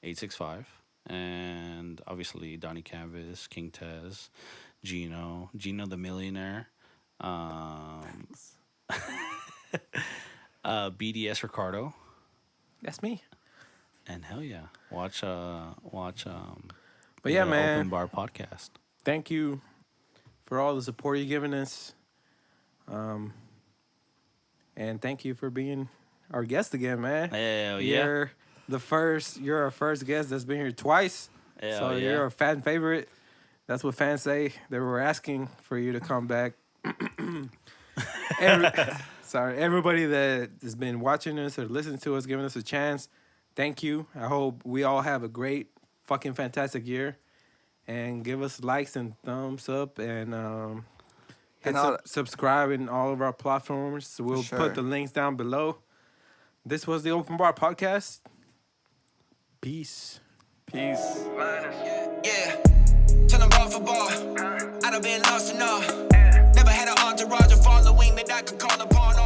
C: 865. And obviously Donnie Canvas, King Tez, Gino the Millionaire, BDS Ricardo.
A: That's me.
C: And hell yeah, watch
A: But yeah, man,
C: Open Bar Podcast.
A: Thank you for all the support you've given us. And thank you for being our guest again, man.
C: Hell
A: You're our first guest that's been here twice.
C: Hell
A: You're a fan favorite. That's what fans say. They were asking for you to come back. Everybody that has been watching us or listening to us, giving us a chance, thank you. I hope we all have a great, fucking fantastic year. And give us likes and thumbs up and subscribe in all of our platforms. We'll put the links down below. This was the Open Bar Podcast. Peace.
D: Yeah. Tell them bar for bar. I done been lost enough. Never had an entourage or following that I could call upon.